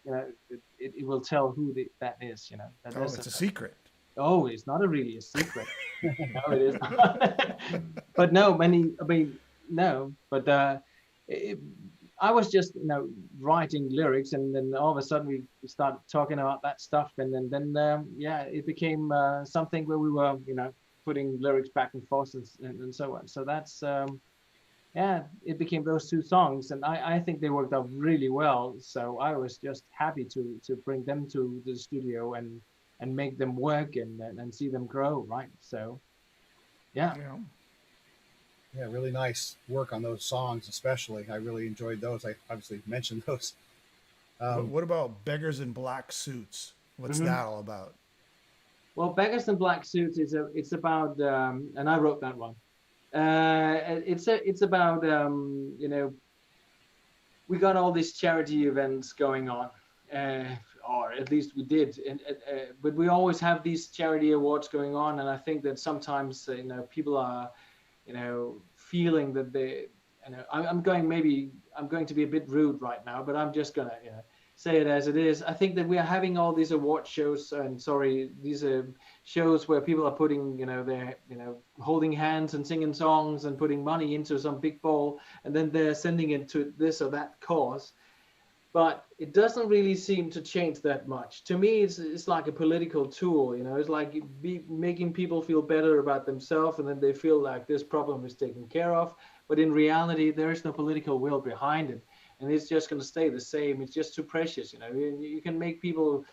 It will tell who that is. Oh, it's a secret. Oh, it's not really a secret. No, it is. But no, no, but. I was just writing lyrics, and then all of a sudden we started talking about that stuff, and then it became something where we were putting lyrics back and forth and so on. So that's it became those two songs, and I think they worked out really well. So I was just happy to bring them to the studio and make them work and see them grow, right? So yeah. Yeah, really nice work on those songs, especially. I really enjoyed those. I obviously mentioned those. What about Beggars in Black Suits? What's that all about? Well, Beggars in Black Suits it's about, and I wrote that one. It's about we got all these charity events going on, or at least we did, but we always have these charity awards going on, and I think that sometimes people are feeling that they, I'm going to be a bit rude right now, but I'm just gonna say it as it is. I think that we are having all these award shows, and these are shows where people are putting they're holding hands and singing songs and putting money into some big bowl, and then they're sending it to this or that cause. But it doesn't really seem to change that much. To me, it's like a political tool, It's like making people feel better about themselves, and then they feel like this problem is taken care of. But in reality, there is no political will behind it, and it's just going to stay the same. It's just too precious, You can make people,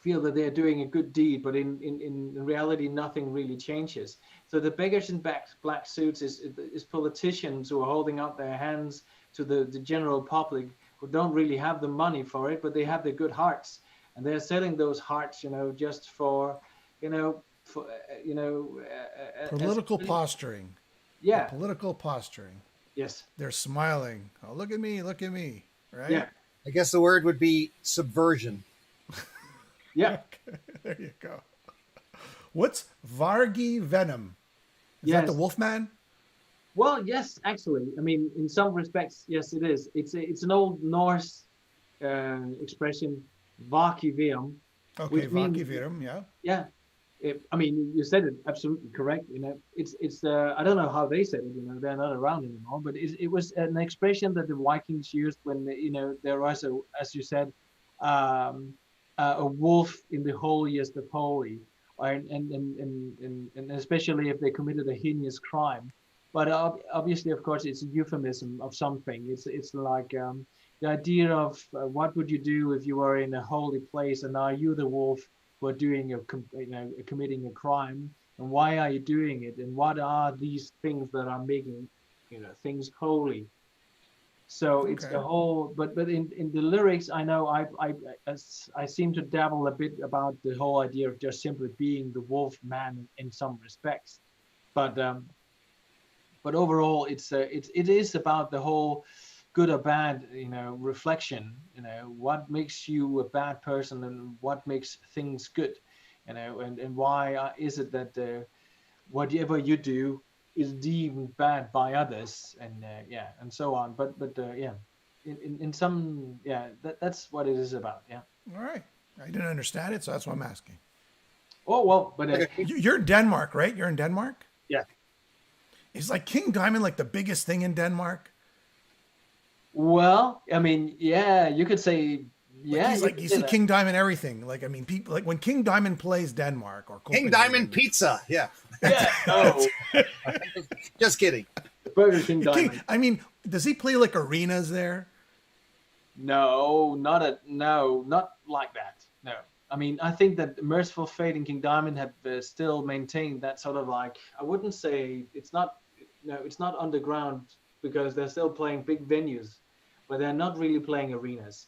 feel that they're doing a good deed, but in reality, nothing really changes. So the Beggars in Black Suits is politicians who are holding out their hands to the general public, who don't really have the money for it, but they have the good hearts, and they're selling those hearts, just for, Political posturing. Yeah. Political posturing. Yes. They're smiling. Oh, look at me, right? Yeah. I guess the word would be subversion. Yeah. There you go. What's Vargi Venom? Is that the Wolfman? Well, yes, actually. I mean, in some respects, yes, it is. It's an old Norse expression, "Vakivium." Okay, Vakivium, yeah. Yeah. I mean, you said it absolutely correct. It's I don't know how they said it. They're not around anymore. But it was an expression that the Vikings used when there was as you said, a wolf in the holiest of holy, and especially if they committed a heinous crime. But obviously, of course, it's a euphemism of something. It's like the idea of what would you do if you were in a holy place, and are you the wolf who are doing committing a crime, and why are you doing it, and what are these things that are making things holy? So it's the whole. But in the lyrics, I know I seem to dabble a bit about the whole idea of just simply being the wolf man in some respects, but overall, it is about the whole good or bad, reflection. What makes you a bad person, and what makes things good, and why is it that whatever you do is deemed bad by others, and and so on. But in some that's what it is about. Yeah. All right, I didn't understand it, so that's why I'm asking. Oh well, but you're in Denmark, right? You're in Denmark. Yeah. Is like King Diamond like the biggest thing in Denmark? Well, I mean, yeah, you could say, yeah. He's like, you see King Diamond everything. Like, I mean, people like when King Diamond plays Denmark or King Diamond pizza. Yeah. Yeah. Oh. Just kidding. Burger King Diamond. I mean, does he play like arenas there? No, not like that. No. I mean, I think that Merciful Fate and King Diamond have still maintained that sort of like, I wouldn't say it's not, no, it's not underground because they're still playing big venues, but they're not really playing arenas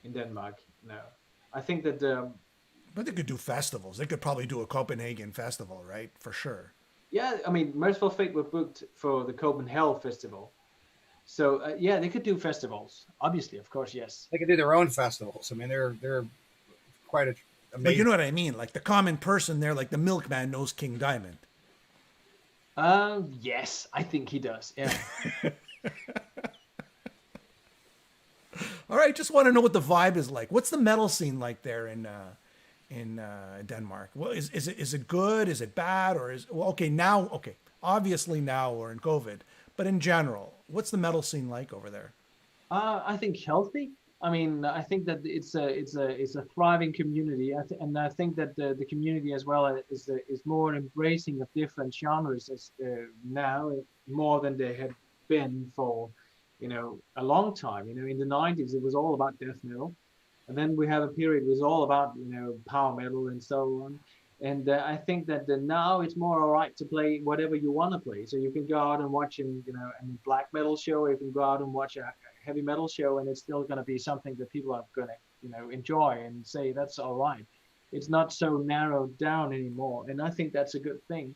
in Denmark. No. I think that, But they could do festivals. They could probably do a Copenhagen festival, right? For sure. yeah, I mean, Merciful Fate were booked for the Copenhagen Festival. So, yeah, they could do festivals. Obviously, of course, yes. They can do their own festivals. I mean, they're quite amazing. But you know what I mean? Like the common person there, like the Milkman knows King Diamond. Yes, I think he does. Yeah. All right, just want to know what the vibe is like. What's the metal scene like there in Denmark? Well, is it good? Is it bad? Or okay, obviously now we're in COVID, but in general, what's the metal scene like over there? I think healthy. I mean, I think that it's a thriving community, and I think that the community as well is more embracing of different genres now more than they had been for, a long time. In the 90s it was all about death metal, and then we have a period it was all about power metal and so on. And I think that now it's more all right to play whatever you want to play. So you can go out and watch a black metal show, or you can go out and watch a heavy metal show, and it's still going to be something that people are going to enjoy and say that's all right. It's not so narrowed down anymore, and I think that's a good thing.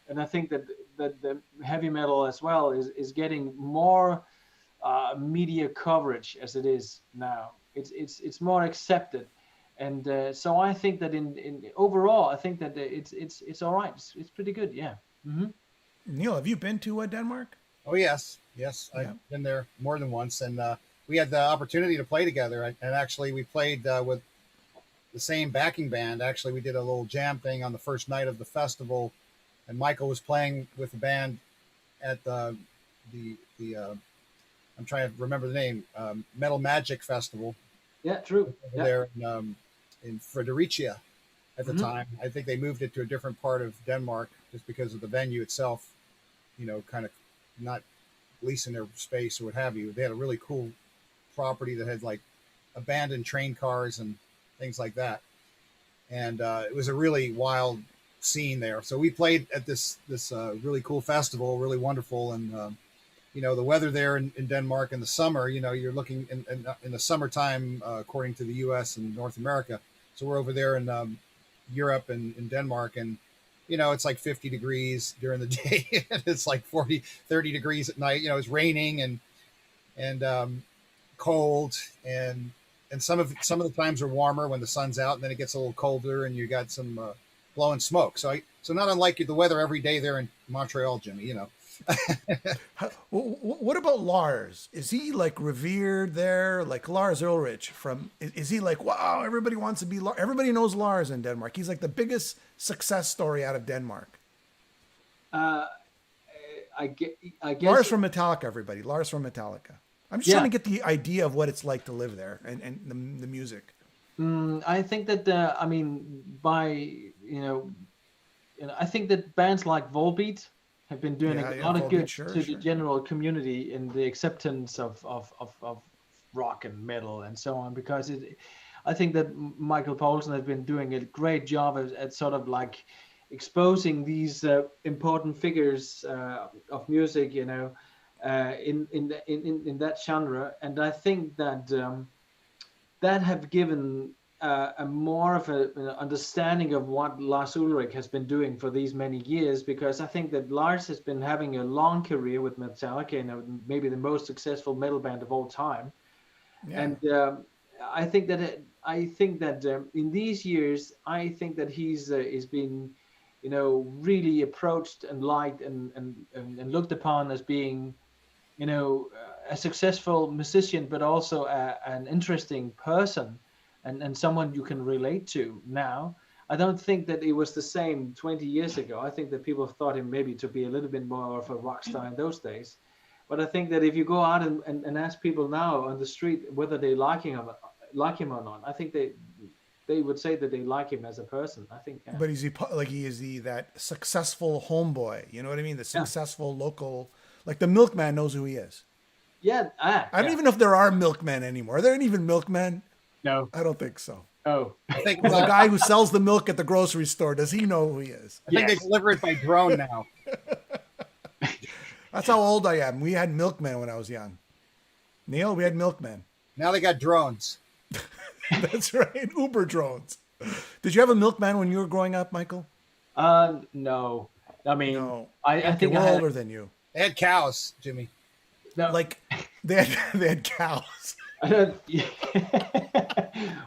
And I think that the heavy metal as well is getting more media coverage as it is now. It's more accepted. And so I think that in overall, I think that it's all right. It's pretty good, yeah. Mm-hmm. Neil, have you been to Denmark? Oh yes. I've been there more than once, and we had the opportunity to play together. And actually, we played with the same backing band. Actually, we did a little jam thing on the first night of the festival, and Michael was playing with the band at the I'm trying to remember the name, Metal Magic Festival. Yeah, true. Yeah. There in Fredericia at the time. I think they moved it to a different part of Denmark just because of the venue itself, kind of not leasing their space or what have you. They had a really cool property that had like abandoned train cars and things like that. And it was a really wild scene there. So we played at this really cool festival, really wonderful. And, the weather there in Denmark in the summer, you're looking in the summertime, according to the US and North America. So we're over there in Europe and in Denmark, and it's like 50 degrees during the day. It's like 30 degrees at night. It's raining and cold, and some of the times are warmer when the sun's out, and then it gets a little colder, and you got some blowing smoke. So not unlike the weather every day there in Montreal, Jimmy. What about Lars? Is he like revered there? Like Lars Ulrich is he like, wow, everybody wants to be Lars? Everybody knows Lars in Denmark. He's like the biggest success story out of Denmark. I guess Lars from Metallica, everybody. Lars from Metallica. I'm just trying to get the idea of what it's like to live there and the music. I think that I think that bands like Volbeat have been doing a lot of good to the general community in the acceptance of rock and metal and so on, because I think that Michael Poulsen has been doing a great job at sort of like exposing these important figures of music, in that genre. And I think that that have given a more of an understanding of what Lars Ulrich has been doing for these many years, because I think that Lars has been having a long career with Metallica, maybe the most successful metal band of all time. Yeah. And I think that in these years, I think that he's been, really approached and liked and looked upon as being, a successful musician, but also an interesting person. And someone you can relate to now. I don't think that it was the same 20 years ago. I think that people thought him maybe to be a little bit more of a rock star in those days. But I think that if you go out and ask people now on the street whether they like him or not, I think they would say that they like him as a person. I think. But is he that successful homeboy? You know what I mean? The successful local Like the Milkman knows who he is. Yeah. I don't even know if there are milkmen anymore. Are there even milkmen? No. I don't think so. Oh. I think The guy who sells the milk at the grocery store, does he know who he is? I think they deliver it by drone now. That's how old I am. We had milkmen when I was young. Neil, we had milkmen. Now they got drones. That's right. Uber drones. Did you have a milkman when you were growing up, Michael? No. I mean, No. I think we're I had, older than you. They had cows, Jimmy. no, Like they had cows. I don't,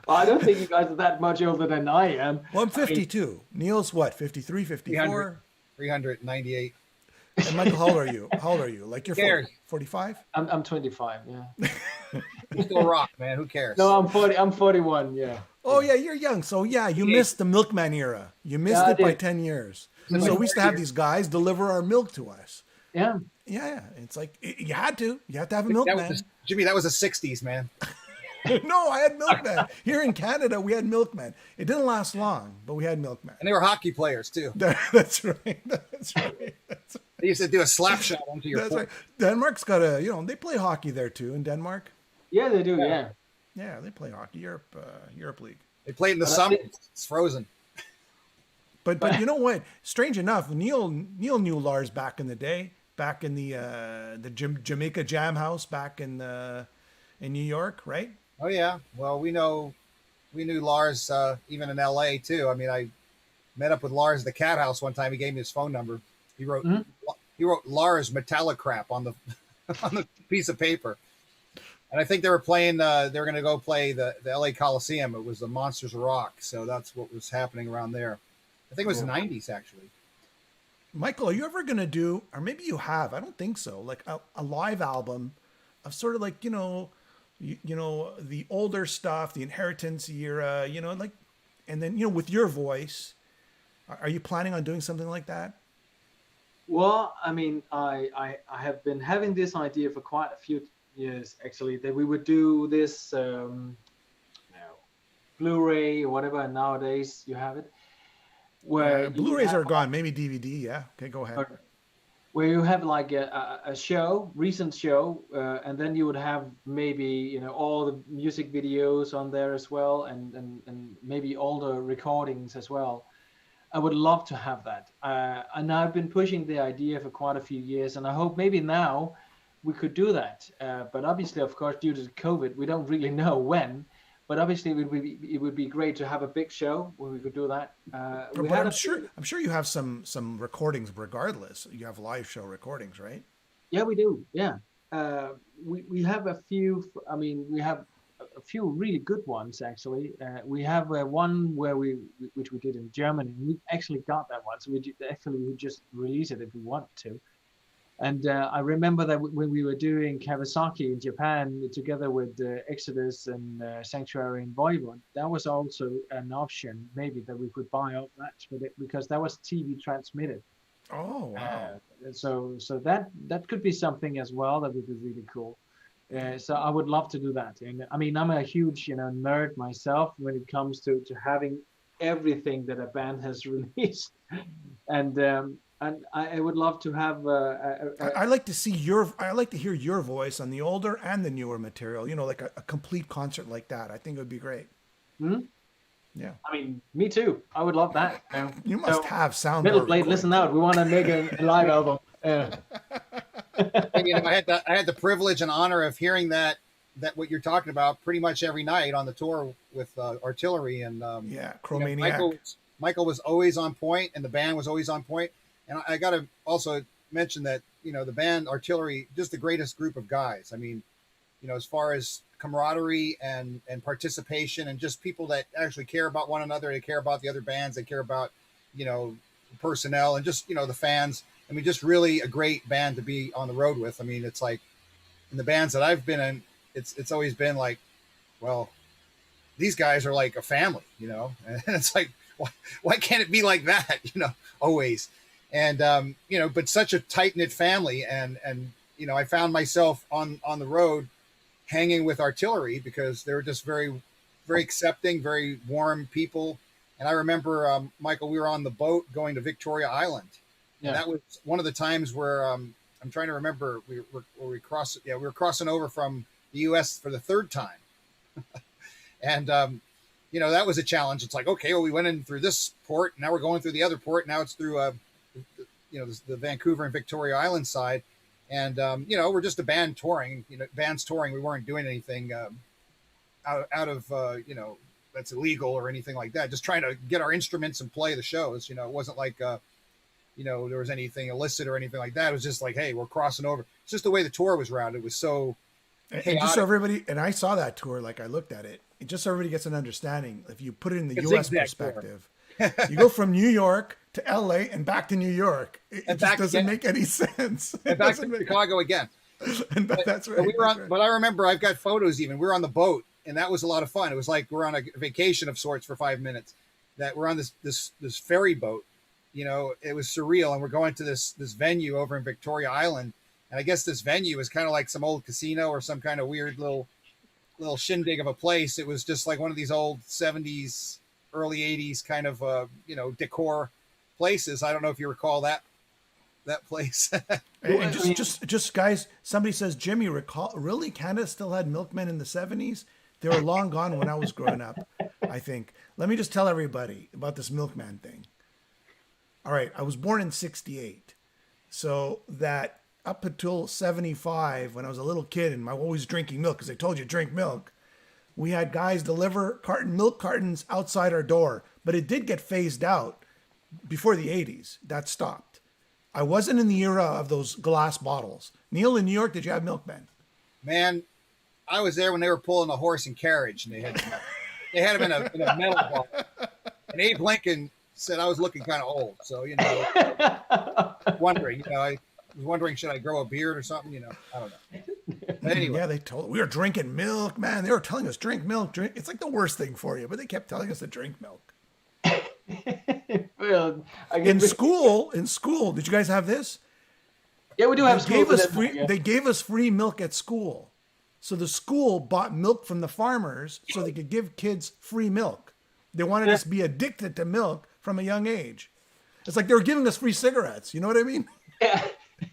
well, I don't think you guys are that much older than I am. Well, I'm 52. Neil's what? 53, 54? 398. And Michael, how old are you? How old are you? Like you're Cares? 45? I'm 25. Yeah. You still rock, man. Who cares? No, I'm 40. I'm 41. Yeah. Oh yeah, you're young. So yeah, you Yeah. missed the milkman era. You missed Yeah, I it by did. 10 years. It's So like we used to 40 have these guys deliver our milk to us. Yeah. Yeah, it's like you had to. You had to have a That was milkman. Jimmy, that was the 60s, man. No, I had milkman. Here in Canada, we had milkman. It didn't last long, but we had milkman. And they were hockey players, too. That's right. That's right. That's right. They used to do a slap shot onto your That's foot. right. Denmark's got a, they play hockey there too in Denmark. Yeah, they do. Yeah. Yeah, they play hockey. Europe League. They played in the summer. It's frozen. But you know what? Strange enough, Neil knew Lars back in the day, back in the Jamaica Jam House back in New York, right? Oh, yeah. Well, we knew Lars even in L.A., too. I mean, I met up with Lars at the Cat House one time. He gave me his phone number. He wrote Lars Metallic Crap on the on the piece of paper. And I think they were playing. They were going to go play the L.A. Coliseum. It was the Monsters of Rock. So that's what was happening around there. I think it was the 90s, actually. Michael, are you ever going to do, or maybe you have, I don't think so, like a live album of sort of like, the older stuff, the Inheritance era, like, and then, with your voice, are you planning on doing something like that? Well, I mean, I have been having this idea for quite a few years, actually, that we would do this Blu-ray or whatever. And nowadays you have it. Where Blu-rays are gone, maybe DVD. Yeah. Okay, go ahead. Where you have like a show, recent show, and then you would have maybe all the music videos on there as well, and maybe all the recordings as well. I would love to have that, and I've been pushing the idea for quite a few years, and I hope maybe now we could do that. But obviously, of course, due to COVID, we don't really know when. But obviously, it would be great to have a big show where we could do that. But I'm sure you have some recordings regardless. You have live show recordings, right? Yeah, we do. Yeah, we have a few. I mean, we have a few really good ones actually. We have one which we did in Germany. We actually got that one, so we just release it if we want to. And I remember that when we were doing Kawasaki in Japan together with Exodus and Sanctuary in Voivod, that was also an option maybe that we could buy up that because that was TV transmitted. Oh wow! So that could be something as well that would be really cool. So I would love to do that. And I mean, I'm a huge nerd myself when it comes to having everything that a band has released, and I would love to have. I like to hear your voice on the older and the newer material. Like a complete concert like that. I think it would be great. Hmm? Yeah. I mean, me too. I would love that. You must have sound. Metal Blade, listen out. We want to make a live album. Yeah. I had the privilege and honor of hearing that what you're talking about pretty much every night on the tour with Artillery and Chromaniac. Michael was always on point, and the band was always on point. And I got to also mention that the band Artillery, just the greatest group of guys. I mean, as far as camaraderie and participation and just people that actually care about one another, they care about the other bands, they care about personnel and just the fans. I mean, just really a great band to be on the road with. I mean, it's like in the bands that I've been in, it's always been like, well, these guys are like a family, and it's like, why can't it be like that, always? And, but such a tight knit family. And, I found myself on the road hanging with Artillery because they were just very, very accepting, very warm people. And I remember, Michael, we were on the boat going to Victoria Island. Yeah. And that was one of the times where I'm trying to remember. We were crossing over from the U.S. for the third time, and that was a challenge. It's like, okay, well, we went in through this port, now we're going through the other port. Now it's through the Vancouver and Victoria Island side, and we're just a band touring. Bands touring. We weren't doing anything out of that's illegal or anything like that. Just trying to get our instruments and play the shows. It wasn't like there was anything illicit or anything like that. It was just like, hey, we're crossing over. It's just the way the tour was routed. It was so chaotic. And just so everybody, and I saw that tour, like I looked at it, and just so everybody gets an understanding, if you put it in the It's U.S. zigzag perspective, you go from New York to L.A. and back to New York. It And just back doesn't again. make any sense. And back to Chicago again. That's right. But we were that's on, right. but I remember I've got photos even. We were on the boat, and that was a lot of fun. It was like we're on a vacation of sorts for 5 minutes. That we're on this ferry boat. It was surreal, and we're going to this venue over in Victoria Island, and I guess this venue is kind of like some old casino or some kind of weird little shindig of a place. It was just like one of these old 70s, early 80s kind of decor places. I don't know if you recall that place. And just guys, somebody says, Jimmy, really Canada still had milkmen in the 70s? They were long gone when I was growing up, I think. Let me just tell everybody about this milkman thing. All right, I was born in 68. So that up until 75, when I was a little kid and I was always drinking milk, because they told you drink milk, we had guys deliver milk cartons outside our door. But it did get phased out before the 80s. That stopped. I wasn't in the era of those glass bottles. Neil, in New York, did you have milkmen? Man, I was there when they were pulling a horse and carriage, and they had them in a metal bottle. And Abe Lincoln said I was looking kind of old, so wondering, I was wondering, should I grow a beard or something? I don't know. But anyway, Yeah, we were drinking milk, man. They were telling us drink milk, drink. It's like the worst thing for you, but they kept telling us to drink milk. Well, In school, did you guys have this? Yeah, we do have They gave schools us that- free. yeah. They gave us free milk at school, so the school bought milk from the farmers so they could give kids free milk. They wanted us to be addicted to milk from a young age. It's like they were giving us free cigarettes. You know what I mean? Yeah.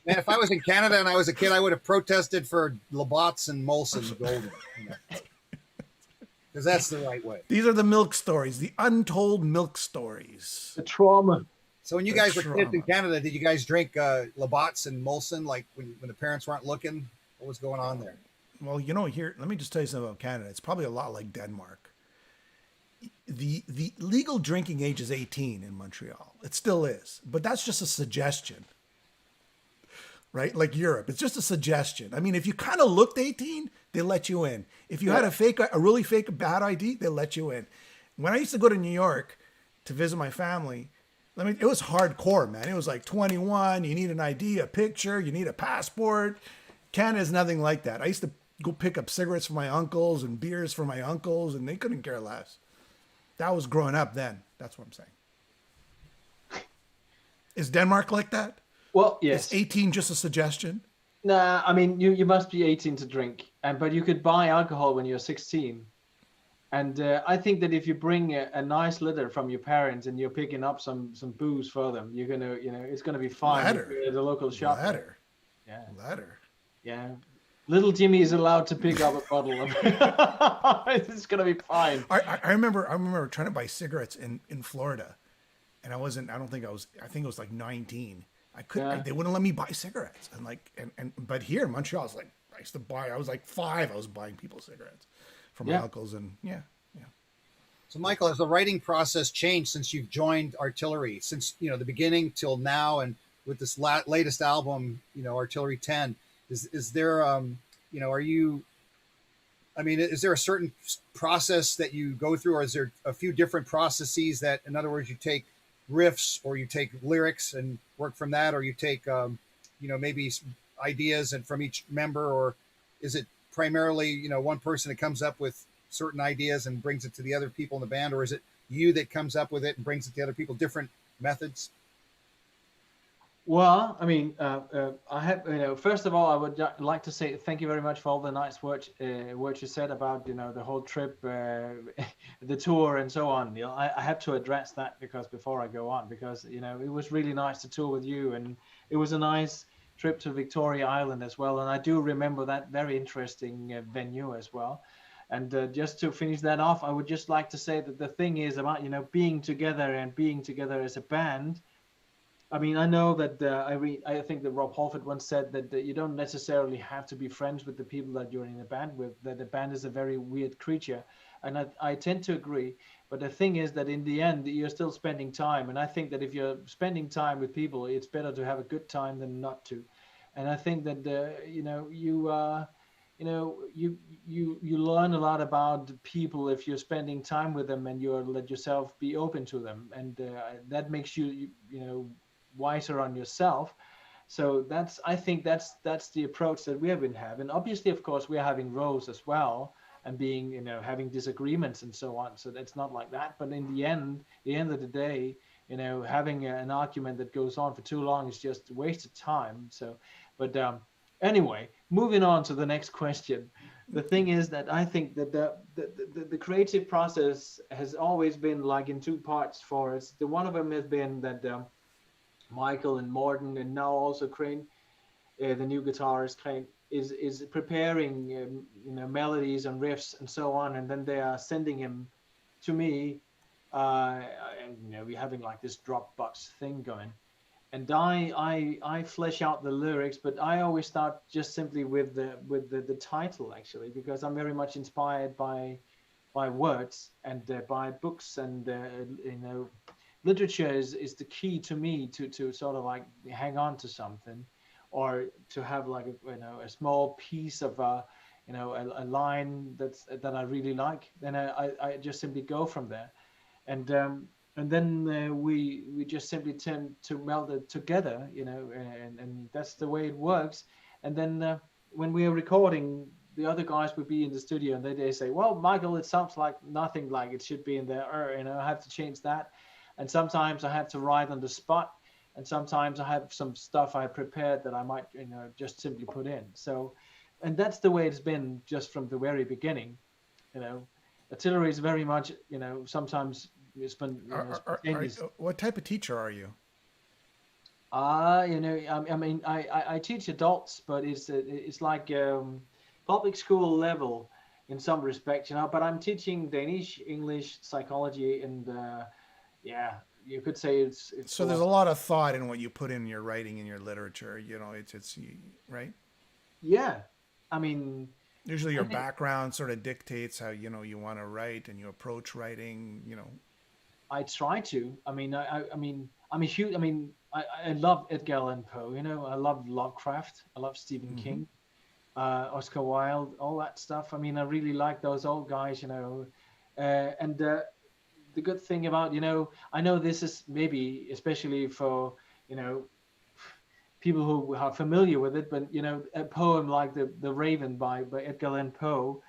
man, if I was in Canada and I was a kid, I would have protested for Labatt's and Molson Golden, because that's the right way. These are the milk stories, the untold milk stories. The trauma. So when you guys were kids in Canada, did you guys drink Labatt's and Molson, like when the parents weren't looking? What was going on there? Well, here, let me just tell you something about Canada. It's probably a lot like Denmark. The legal drinking age is 18 in Montreal. It still is, but that's just a suggestion, right? Like Europe, it's just a suggestion. I mean, if you kind of looked 18, they let you in. If you had a really fake bad ID, they let you in. When I used to go to New York to visit my family, it was hardcore, man. It was like 21, you need an ID, a picture, you need a passport. Canada's nothing like that. I used to go pick up cigarettes for my uncles and beers for my uncles, and they couldn't care less. That was growing up then. That's what I'm saying. Is Denmark like that? Well, yes. Is 18 just a suggestion? Nah, I mean, you must be 18 to drink, but you could buy alcohol when you're 16. And I think that if you bring a nice letter from your parents and you're picking up some booze for them, you're gonna, it's gonna be fine Letter. if you're at the local shop. Letter. Yeah. Letter. Yeah. Little Jimmy is allowed to pick up a bottle of it's gonna be fine. I remember trying to buy cigarettes in Florida, and I think it was like 19. I couldn't. Yeah. They wouldn't let me buy cigarettes, but here in Montreal, it's like I used to buy. I was like 5. I was buying people cigarettes from my uncles, and yeah. So, Michael, has the writing process changed since you've joined Artillery, since the beginning till now, and with this latest album, Artillery 10? Is there are you? I mean, is there a certain process that you go through, or is there a few different processes that, in other words, you take riffs or you take lyrics and work from that, or you take maybe ideas and from each member, or is it primarily one person that comes up with certain ideas and brings it to the other people in the band, or is it you that comes up with it and brings it to other people? Different methods. Well, I mean, I have, first of all, I would like to say thank you very much for all the nice words you said about, the whole trip, the tour and so on. I have to address that before I go on, because, it was really nice to tour with you, and it was a nice trip to Victoria Island as well, and I do remember that very interesting venue as well. And just to finish that off, I would just like to say that the thing is about being together and being together as a band. I mean, I know that I think that Rob Halford once said that you don't necessarily have to be friends with the people that you're in a band with, that the band is a very weird creature. And I tend to agree. But the thing is that in the end, you're still spending time. And I think that if you're spending time with people, it's better to have a good time than not to. And I think that, you learn a lot about people if you're spending time with them and you let yourself be open to them. And that makes you wiser on yourself. So I think that's the approach that we have been having. Obviously, of course, we're having rows as well and being having disagreements and so on. So that's not like that. But in the end of the day, having an argument that goes on for too long is just a waste of time. So, but anyway, moving on to the next question. The thing is that I think that the creative process has always been like in two parts for us. The one of them has been that Michael and Morton, and now also Crane, the new guitarist Crane, is preparing melodies and riffs and so on, and then they are sending him to me, and we're having like this Dropbox thing going, and I flesh out the lyrics, but I always start just simply with the title actually, because I'm very much inspired by words and by books, and literature is the key to me to sort of like hang on to something, or to have like a small piece of a line that I really like. Then I just simply go from there, and then we just simply tend to meld it together, and that's the way it works. And then when we are recording, the other guys would be in the studio and they say, well, Michael, it sounds like nothing like it should be in there, or I have to change that. And sometimes I have to write on the spot, and sometimes I have some stuff I prepared that I might, just simply put in. So, and that's the way it's been just from the very beginning. Artillery is very much, sometimes it's been. What type of teacher are you? I mean, I teach adults, but it's like public school level in some respects, but I'm teaching Danish, English, psychology, and yeah, you could say it's so there's a lot of thought in what you put in your writing and your literature. It's right. Yeah, I mean, usually your background sort of dictates how you want to write and you approach writing. I try to. I mean, I mean, I'm a huge. I mean, I love Edgar Allan Poe. I love Lovecraft. I love Stephen King, Oscar Wilde, all that stuff. I mean, I really like those old guys. And the good thing about I know this is maybe especially for people who are familiar with it, but a poem like the Raven by Edgar Allan Poe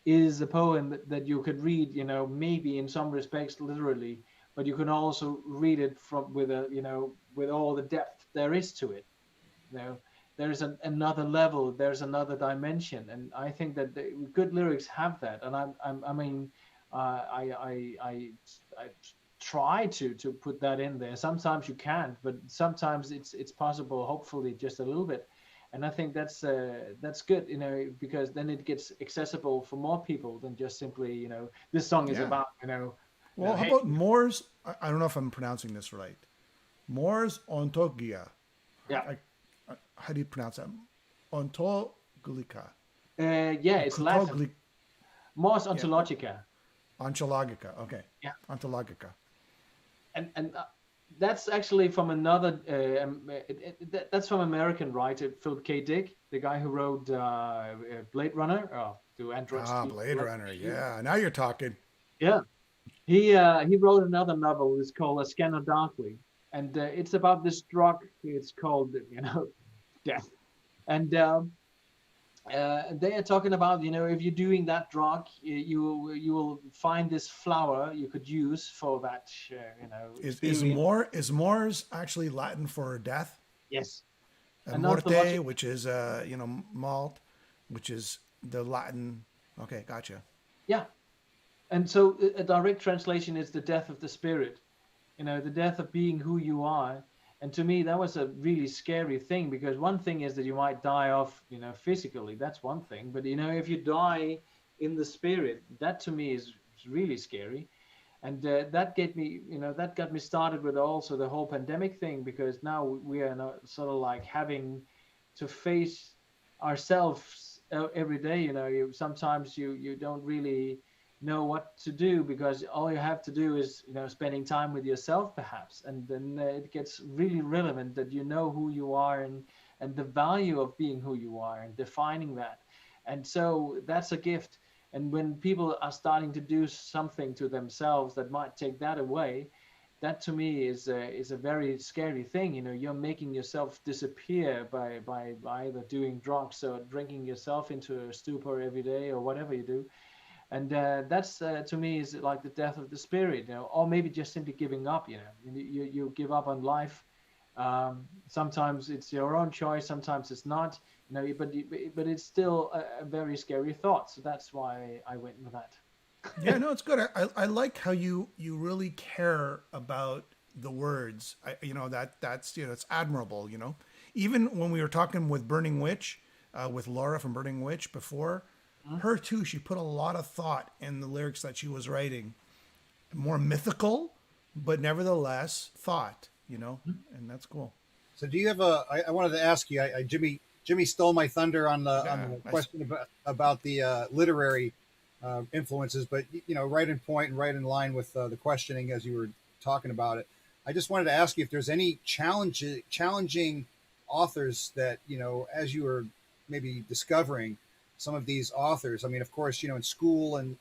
is a poem that you could read maybe in some respects literally, but you can also read it with all the depth there is to it. There's another level, there's another dimension, and I think that the good lyrics have that. And I mean, I try to put that in there. Sometimes you can't, but sometimes it's possible. Hopefully, just a little bit, and I think that's good, because then it gets accessible for more people than just simply this song is about Well, how about Moore's? I don't know if I'm pronouncing this right. Moore's Ontologia. Yeah. How do you pronounce that? Ontologica. Yeah, it's Latin. Moore's Ontologica. Ontologica. Okay. Yeah. Ontologica. And that's actually from another. That's from American writer Philip K. Dick, the guy who wrote Blade Runner. Do androids? Blade Runner. Yeah. Now you're talking. Yeah. He wrote another novel. It's called A Scanner Darkly, and it's about this drug. It's called death, and they are talking about if you're doing that drug, you will find this flower you could use for that. Is Moore's actually Latin for death? Yes. And Morte, which is malt, which is the Latin. Okay, gotcha. Yeah. And so a direct translation is the death of the spirit, the death of being who you are. And to me, that was a really scary thing, because one thing is that you might die off, physically. That's one thing. But if you die in the spirit, that to me is really scary. And that got me started with also the whole pandemic thing, because now we are sort of like having to face ourselves every day. Sometimes you don't really know what to do, because all you have to do is spending time with yourself perhaps, and then it gets really relevant that you know who you are, and the value of being who you are and defining that. And so that's a gift. And when people are starting to do something to themselves that might take that away, that to me is a very scary thing. You're making yourself disappear by either doing drugs or drinking yourself into a stupor every day or whatever you do. And that's to me is like the death of the spirit, or maybe just simply giving up. You give up on life. Sometimes it's your own choice, sometimes it's not. But it's still a very scary thought. So that's why I went with that. Yeah, no, it's good. I like how you really care about the words. That's it's admirable. Even when we were talking with Burning Witch, with Laura from Burning Witch before, her too. She put a lot of thought in the lyrics that she was writing, more mythical, but nevertheless thought. And that's cool. So do you have I wanted to ask you, Jimmy stole my thunder on the Nice. question about the literary influences, but right in point and right in line with the questioning as you were talking about it. I just wanted to ask you if there's any challenging authors that as you were maybe discovering some of these authors. I mean, of course, in school and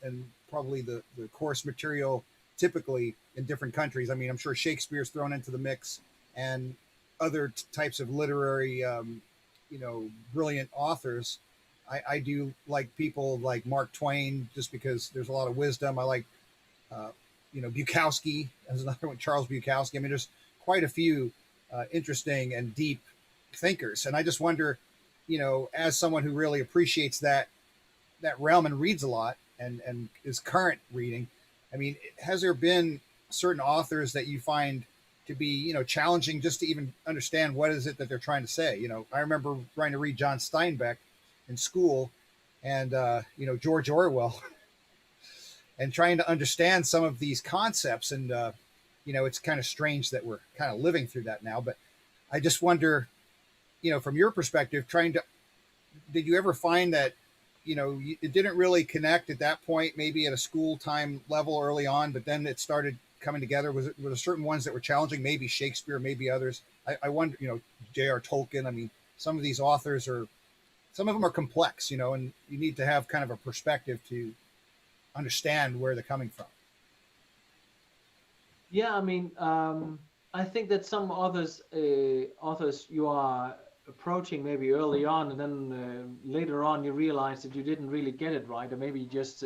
probably the course material typically in different countries. I mean, I'm sure Shakespeare's thrown into the mix, and other types of literary brilliant authors. I do like people like Mark Twain, just because there's a lot of wisdom. I like, Bukowski as another one, Charles Bukowski. I mean, there's quite a few interesting and deep thinkers. And I just wonder, as someone who really appreciates that realm and reads a lot and is current reading, I mean, has there been certain authors that you find to be, challenging just to even understand what is it that they're trying to say? I remember trying to read John Steinbeck in school, and George Orwell, and trying to understand some of these concepts. And it's kind of strange that we're kind of living through that now. But I just wonder, from your perspective, did you ever find that it didn't really connect at that point, maybe at a school time level early on, but then it started coming together? Were there certain ones that were challenging? Maybe Shakespeare, maybe others. I wonder, J.R. Tolkien. I mean, some of these authors some of them are complex, and you need to have kind of a perspective to understand where they're coming from. Yeah, I mean, I think that some authors you are approaching maybe early on, and then later on you realize that you didn't really get it right, or maybe you just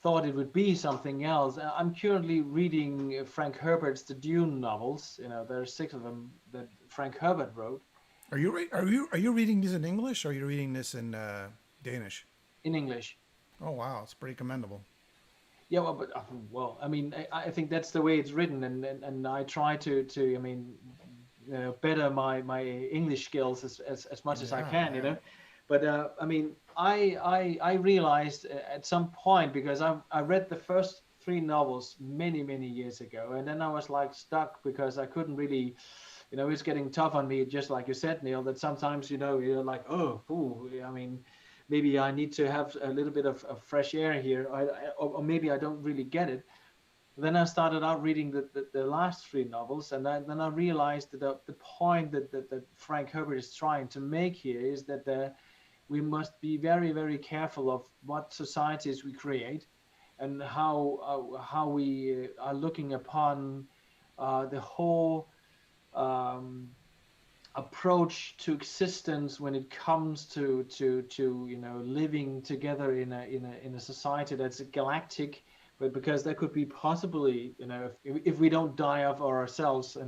thought it would be something else. I'm currently reading Frank Herbert's The Dune novels. There are 6 of them that Frank Herbert wrote. Are you reading this in English, or are you reading this in Danish? In English. Oh wow, it's pretty commendable. Yeah, well, I mean, I think that's the way it's written, and I try to I mean, better my English skills as much as I can, But I mean, I realized at some point, because I read the first 3 novels many years ago, and then I was like stuck, because I couldn't really, it's getting tough on me, just like you said, Neil, that sometimes you're like, I mean, maybe I need to have a little bit of fresh air here, or maybe I don't really get it. Then I started out reading the last 3 novels, and then I realized that the point that Frank Herbert is trying to make here is that we must be very careful of what societies we create, and how we are looking upon the whole approach to existence when it comes to living together in a society that's galactic. But because that could be possibly, if we don't die of ourselves,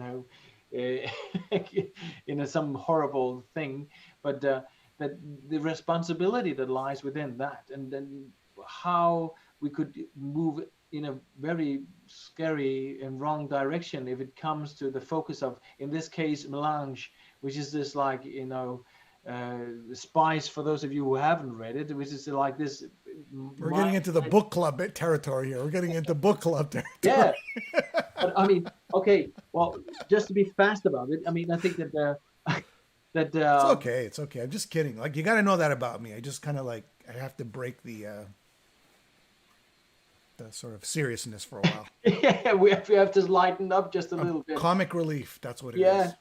some horrible thing, but that the responsibility that lies within that, and then how we could move in a very scary and wrong direction if it comes to the focus of, in this case, melange, which is this like, spice, for those of you who haven't read it, which is like this. We're getting into the book club territory here. We're getting into book club territory. Yeah. But I mean, okay, well, just to be fast about it, I mean, I think that It's okay. It's okay. I'm just kidding. Like, you got to know that about me. I just kind of like, I have to break the sort of seriousness for a while. yeah, we have to lighten up just a little bit. Comic relief. That's what it is. Yeah.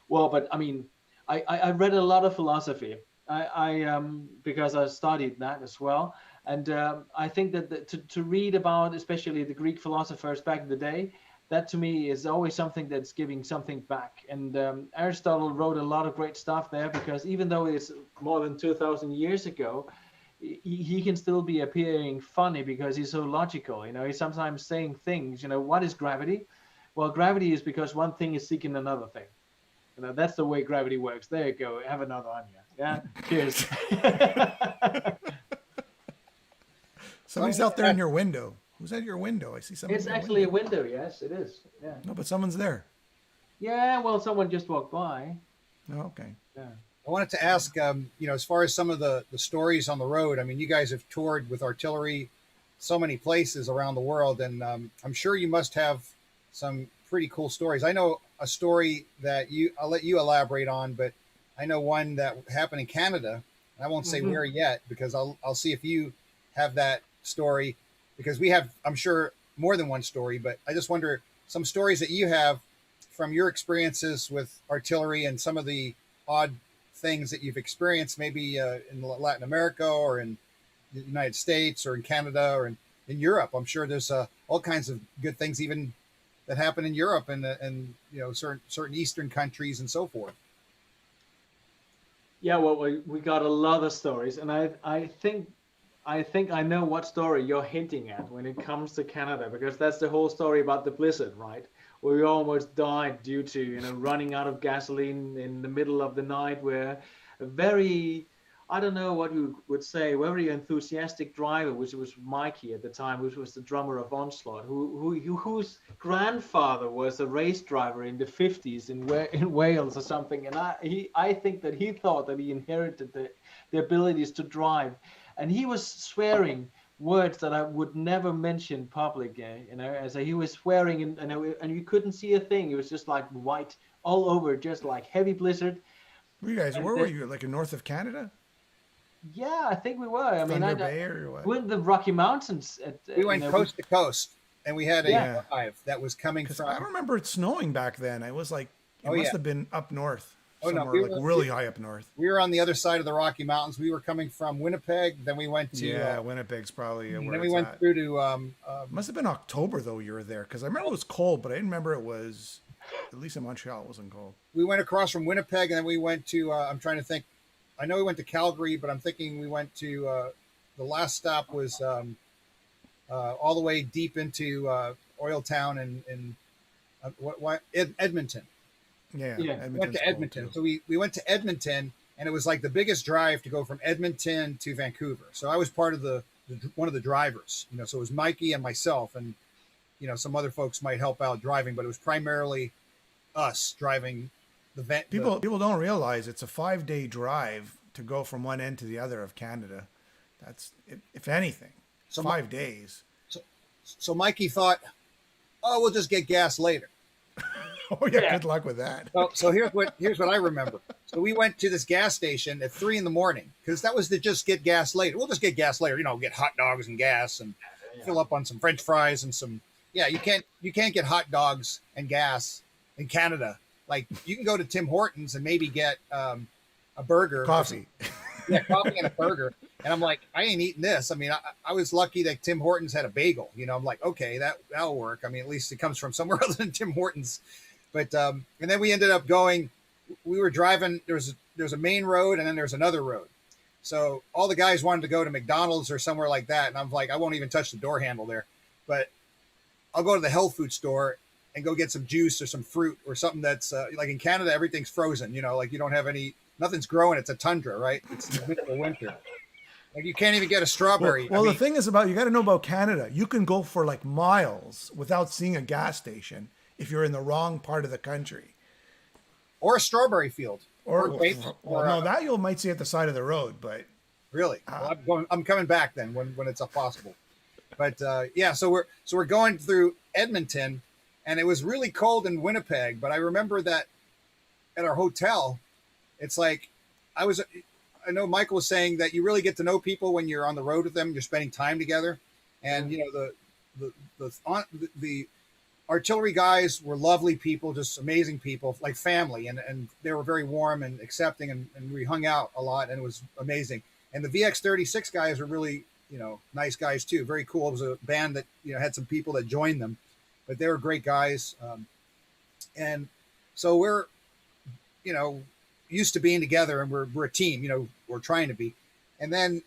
Well, but I mean, I read a lot of philosophy. I because I studied that as well, and I think that to read about, especially the Greek philosophers back in the day, that to me is always something that's giving something back. And Aristotle wrote a lot of great stuff there, because even though it's more than 2,000 years ago, he can still be appearing funny because he's so logical. He's sometimes saying things. What is gravity? Well, gravity is because one thing is seeking another thing. That's the way gravity works. There you go. Have another on you. Yeah. Cheers. Somebody's out there in your window. Who's at your window? I see somebody. It's actually a window. Yes, it is. Yeah. No, but someone's there. Yeah. Well, someone just walked by. Oh, okay. Yeah. I wanted to ask, as far as some of the stories on the road, I mean, you guys have toured with artillery so many places around the world, and I'm sure you must have some pretty cool stories. I know a story that I'll let you elaborate on, but I know one that happened in Canada. I won't say where yet, because I'll see if you have that story, because we have, I'm sure, more than one story, but I just wonder some stories that you have from your experiences with artillery and some of the odd things that you've experienced, maybe in Latin America or in the United States or in Canada or in Europe. I'm sure there's all kinds of good things even that happen in Europe and certain Eastern countries and so forth. Yeah, well, we got a lot of stories, and I think I know what story you're hinting at when it comes to Canada, because that's the whole story about the blizzard, right? Where we almost died due to running out of gasoline in the middle of the night, where a very, I don't know what you would say, very enthusiastic driver, which was Mikey at the time, which was the drummer of Onslaught, whose grandfather was a race driver in the 50s in Wales or something. And I think that he thought that he inherited the abilities to drive. And he was swearing words that I would never mention public, as he was swearing, and you couldn't see a thing. It was just like white all over, just like heavy blizzard. Where you guys? Where were you? Like in north of Canada? Yeah, I think we were. I mean, Bay or what? we're in the Rocky Mountains. We went coast to coast, and we had a drive that was coming from. I don't remember it snowing back then. I was like, it must have been up north. Oh no, really high up north. We were on the other side of the Rocky Mountains. We were coming from Winnipeg. Then we went to Winnipeg's probably where then we went through to. Must have been October though. You were there, because I remember it was cold, but I didn't remember it was. At least in Montreal, it wasn't cold. We went across from Winnipeg, and then we went to. I'm trying to think. I know we went to Calgary, but I'm thinking we went to. The last stop was all the way deep into Oil Town and Edmonton. Yeah. We went to Edmonton. So we went to Edmonton, and it was like the biggest drive to go from Edmonton to Vancouver. So I was part of one of the drivers, so it was Mikey and myself, and some other folks might help out driving, but it was primarily us driving the van. People don't realize it's a 5-day drive to go from one end to the other of Canada. That's, if anything, 5 days. So Mikey thought, oh, we'll just get gas later. Oh yeah, good luck with that. So here's what I remember. So we went to this gas station at 3 a.m, because that was to just get gas later. We'll just get gas later, get hot dogs and gas and fill up on some French fries and some. Yeah, you can't get hot dogs and gas in Canada. Like, you can go to Tim Hortons and maybe get a burger, coffee. Coffee and a burger. And I'm like, I ain't eating this. I mean, I was lucky that Tim Hortons had a bagel. I'm like, okay, that'll work. I mean, at least it comes from somewhere other than Tim Hortons. But and then we ended up going. We were driving. There's a main road, and then there's another road. So all the guys wanted to go to McDonald's or somewhere like that, and I'm like, I won't even touch the door handle there. But I'll go to the health food store and go get some juice or some fruit or something that's like in Canada, everything's frozen. Like you don't have nothing's growing. It's a tundra, right? It's the middle of winter. Like you can't even get a strawberry. Well, I the mean, thing is you got to know about Canada. You can go for like miles without seeing a gas station if you're in the wrong part of the country. or a strawberry field. Grapes, No, that you might see at the side of the road, but really. Well, I'm coming back then when it's possible. But yeah, so we're going through Edmonton, and it was really cold in Winnipeg. But I remember that at our hotel, it's like I know Michael was saying that you really get to know people when you're on the road with them. You're spending time together, and you know the artillery guys were lovely people, just amazing people, like family, and they were very warm and accepting, and we hung out a lot, and it was amazing. And the VX36 guys were really, you know, nice guys too. Very cool. It was a band that, you know, had some people that joined them, but they were great guys. And so we're, you know, used to being together, and we're a team, you know, we're trying to be. And then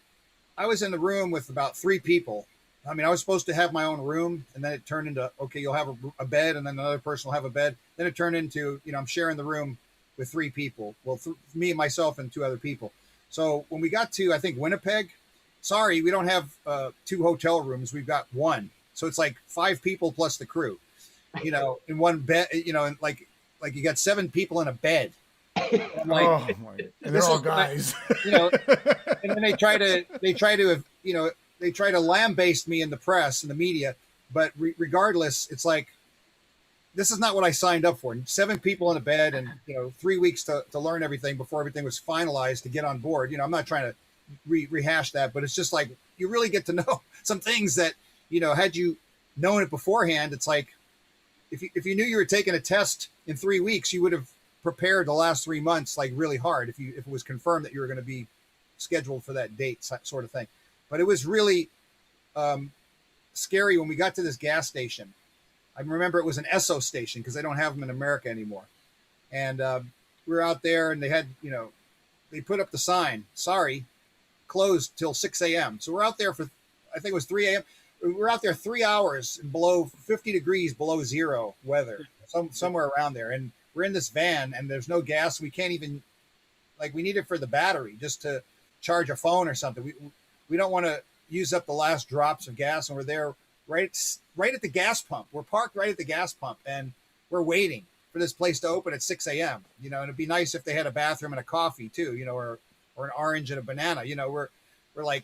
I was in the room with about 3 people. I mean, I was supposed to have my own room, and then it turned into, okay, you'll have a bed, and then another person will have a bed. Then it turned into, you know, I'm sharing the room with 3 people. Well, me and myself and 2 other people. So when we got to, I think, Winnipeg, sorry, we don't have 2 hotel rooms. We've got 1. So it's like 5 people plus the crew, you know, in one bed, you know, and like you got 7 people in a bed. And like, oh my! And they're all guys. You know, and then they try to, you know, they try to lambaste me in the press and the media. But regardless, it's like, this is not what I signed up for. 7 people in a bed, and, you know, 3 weeks to learn everything before everything was finalized to get on board. You know, I'm not trying to rehash that, but it's just like, you really get to know some things that, you know, had you known it beforehand, it's like, if you knew you were taking a test in 3 weeks, you would have prepared the last 3 months like really hard if it was confirmed that you were going to be scheduled for that date, sort of thing. But it was really scary when we got to this gas station. I remember it was an Esso station because they don't have them in America anymore. And we were out there, and they had, you know, they put up the sign, sorry, closed till 6 a.m. So we're out there for, I think it was 3 a.m. We were out there 3 hours below 50 degrees below zero weather, somewhere around there. And we're in this van, and there's no gas. We can't even, like, we need it for the battery just to charge a phone or something. We don't want to use up the last drops of gas, and we're there right at the gas pump. We're parked right at the gas pump, and we're waiting for this place to open at 6 a.m. You know, and it'd be nice if they had a bathroom and a coffee too, you know, or an orange and a banana. You know, we're like,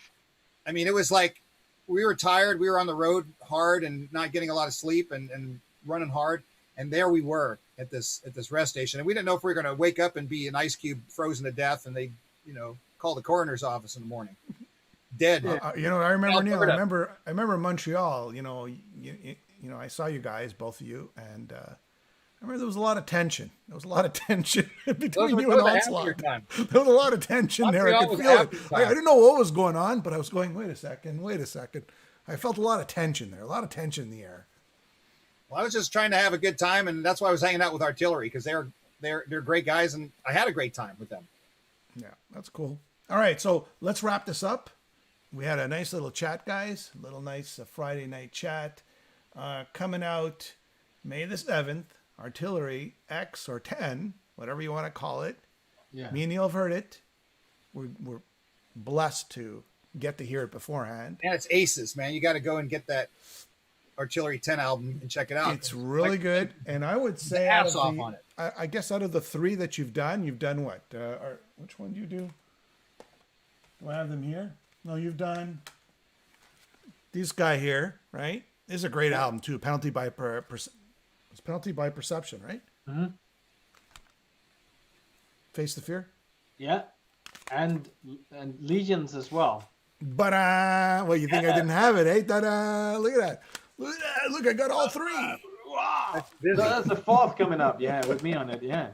I mean, it was like we were tired. We were on the road hard and not getting a lot of sleep and running hard. And there we were at this rest station, and we didn't know if we were going to wake up and be an ice cube frozen to death, and they, you know, call the coroner's office in the morning. Dead. You know, I remember, Neil. I remember Montreal. You know, you know, I saw you guys, both of you, and I remember there was a lot of tension. There was a lot of tension between you and Onslaught. There was a lot of tension there. I could feel it. I didn't know what was going on, but I was going, wait a second. I felt a lot of tension there. A lot of tension in the air. Well, I was just trying to have a good time, and that's why I was hanging out with artillery, because they're great guys, and I had a great time with them. Yeah, that's cool. All right, so let's wrap this up. We had a nice little chat, guys. A little nice Friday night chat. Coming out May the 7th, Artillery X or 10, whatever you want to call it. Yeah. Me and Neil have heard it. We're blessed to get to hear it beforehand. And it's aces, man. You got to go and get that Artillery 10 album and check it out. It's really good. And I would say I guess out of the 3 that you've done what? Which one do you do? Do I have them here? No, you've done this guy here, right? This is a great album too. Penalty by Perception, right? Mm-hmm. Face the Fear. Yeah, and Legions as well. But well, you think I didn't have it, eh? Ta-da! Look at that! Look, I got all 3. Wow, that's the 4th coming up. Yeah, with me on it. Yeah.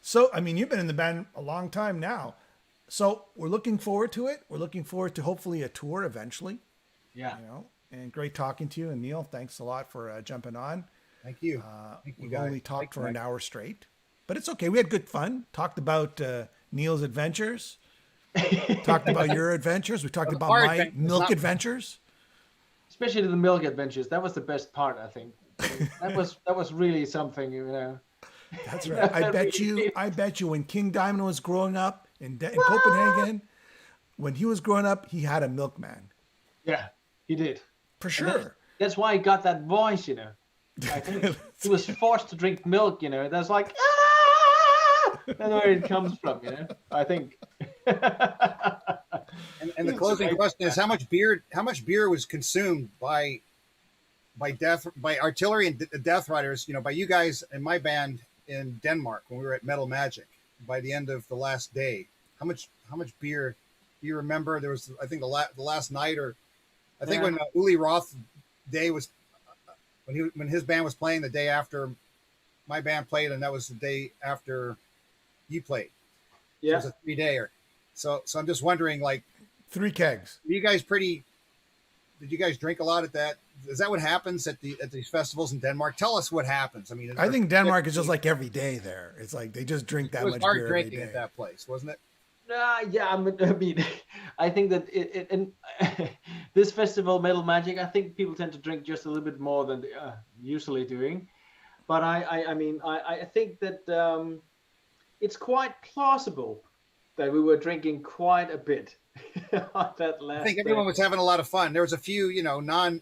So, I mean, you've been in the band a long time now. So we're looking forward to it. We're looking forward to hopefully a tour eventually. Yeah. You know, and great talking to you. And Neil, thanks a lot for jumping on. Thank you. We've only talked for an hour straight, but it's okay. We had good fun. Talked about Neil's adventures. Talked about your adventures. We talked about my milk adventures. Especially the milk adventures. That was the best part, I think. That was really something, you know. That's right. I bet you when King Diamond was growing up in Copenhagen, when he was growing up, he had a Milkman. Yeah, he did. For And sure. that's why he got that voice, you know. I think he was forced to drink milk, you know. That's like, ah! That's where it comes from, you know. I think. And the closing question is: how much beer was consumed by artillery and Death Riders? You know, by you guys and my band in Denmark when we were at Metal Magic. By the end of the last day, how much beer? Do you remember? There was, I think, the last night, or I think when Uli Roth day was when his band was playing the day after my band played, and that was the day after you played. Yeah, so it was a 3-dayer. So I'm just wondering, like, 3 kegs. Are you guys did you guys drink a lot at that? Is that what happens at these festivals in Denmark? Tell us what happens. I mean, I think Denmark is just like every day there. It's like they just drink that much beer every drinking day. at that place, wasn't it? yeah. I mean, I think that and this festival, Metal Magic, I think people tend to drink just a little bit more than they are usually doing. But I mean, I think that it's quite plausible that we were drinking quite a bit on that last. I think everyone was having a lot of fun. There was a few, you know, not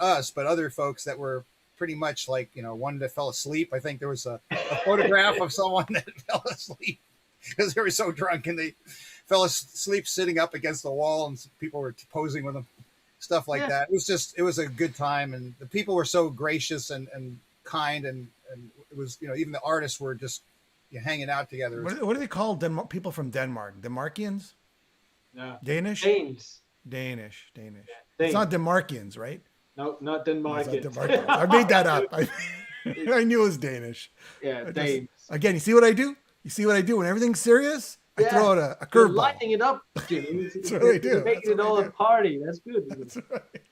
us, but other folks that were pretty much like, you know, one that fell asleep. I think there was a photograph of someone that fell asleep because they were so drunk and they fell asleep sitting up against the wall and people were posing with them, stuff like that. It was a good time, and the people were so gracious and kind, and it was, you know, even the artists were just hanging out together. What do they call people from Denmark? Denmarkians? No. Danish? Danish. Yeah, It's not Denmarkians, right? No, not Denmark. I made that up. I knew it was Danish. Yeah, Danes. Again, you see what I do? You see what I do? When everything's serious, I throw out a You're curveball. lighting it up, Jimmy. That's what I do. You're making it all a party. That's good.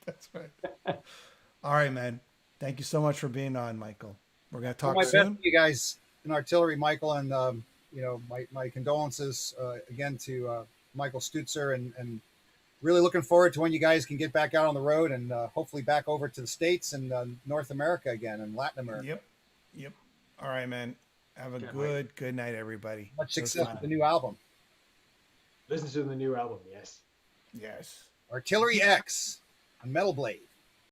That's right. All right, man. Thank you so much for being on, Michael. We're going to talk my soon. best to you guys in artillery, Michael, and you know, my condolences again to Michael Stutzer, and really looking forward to when you guys can get back out on the road and hopefully back over to the States and North America again and Latin America. Yep. All right, man. Have a good night, everybody. Much success with the new album. Listen to the new album, yes. Yes. Artillery X on Metal Blade.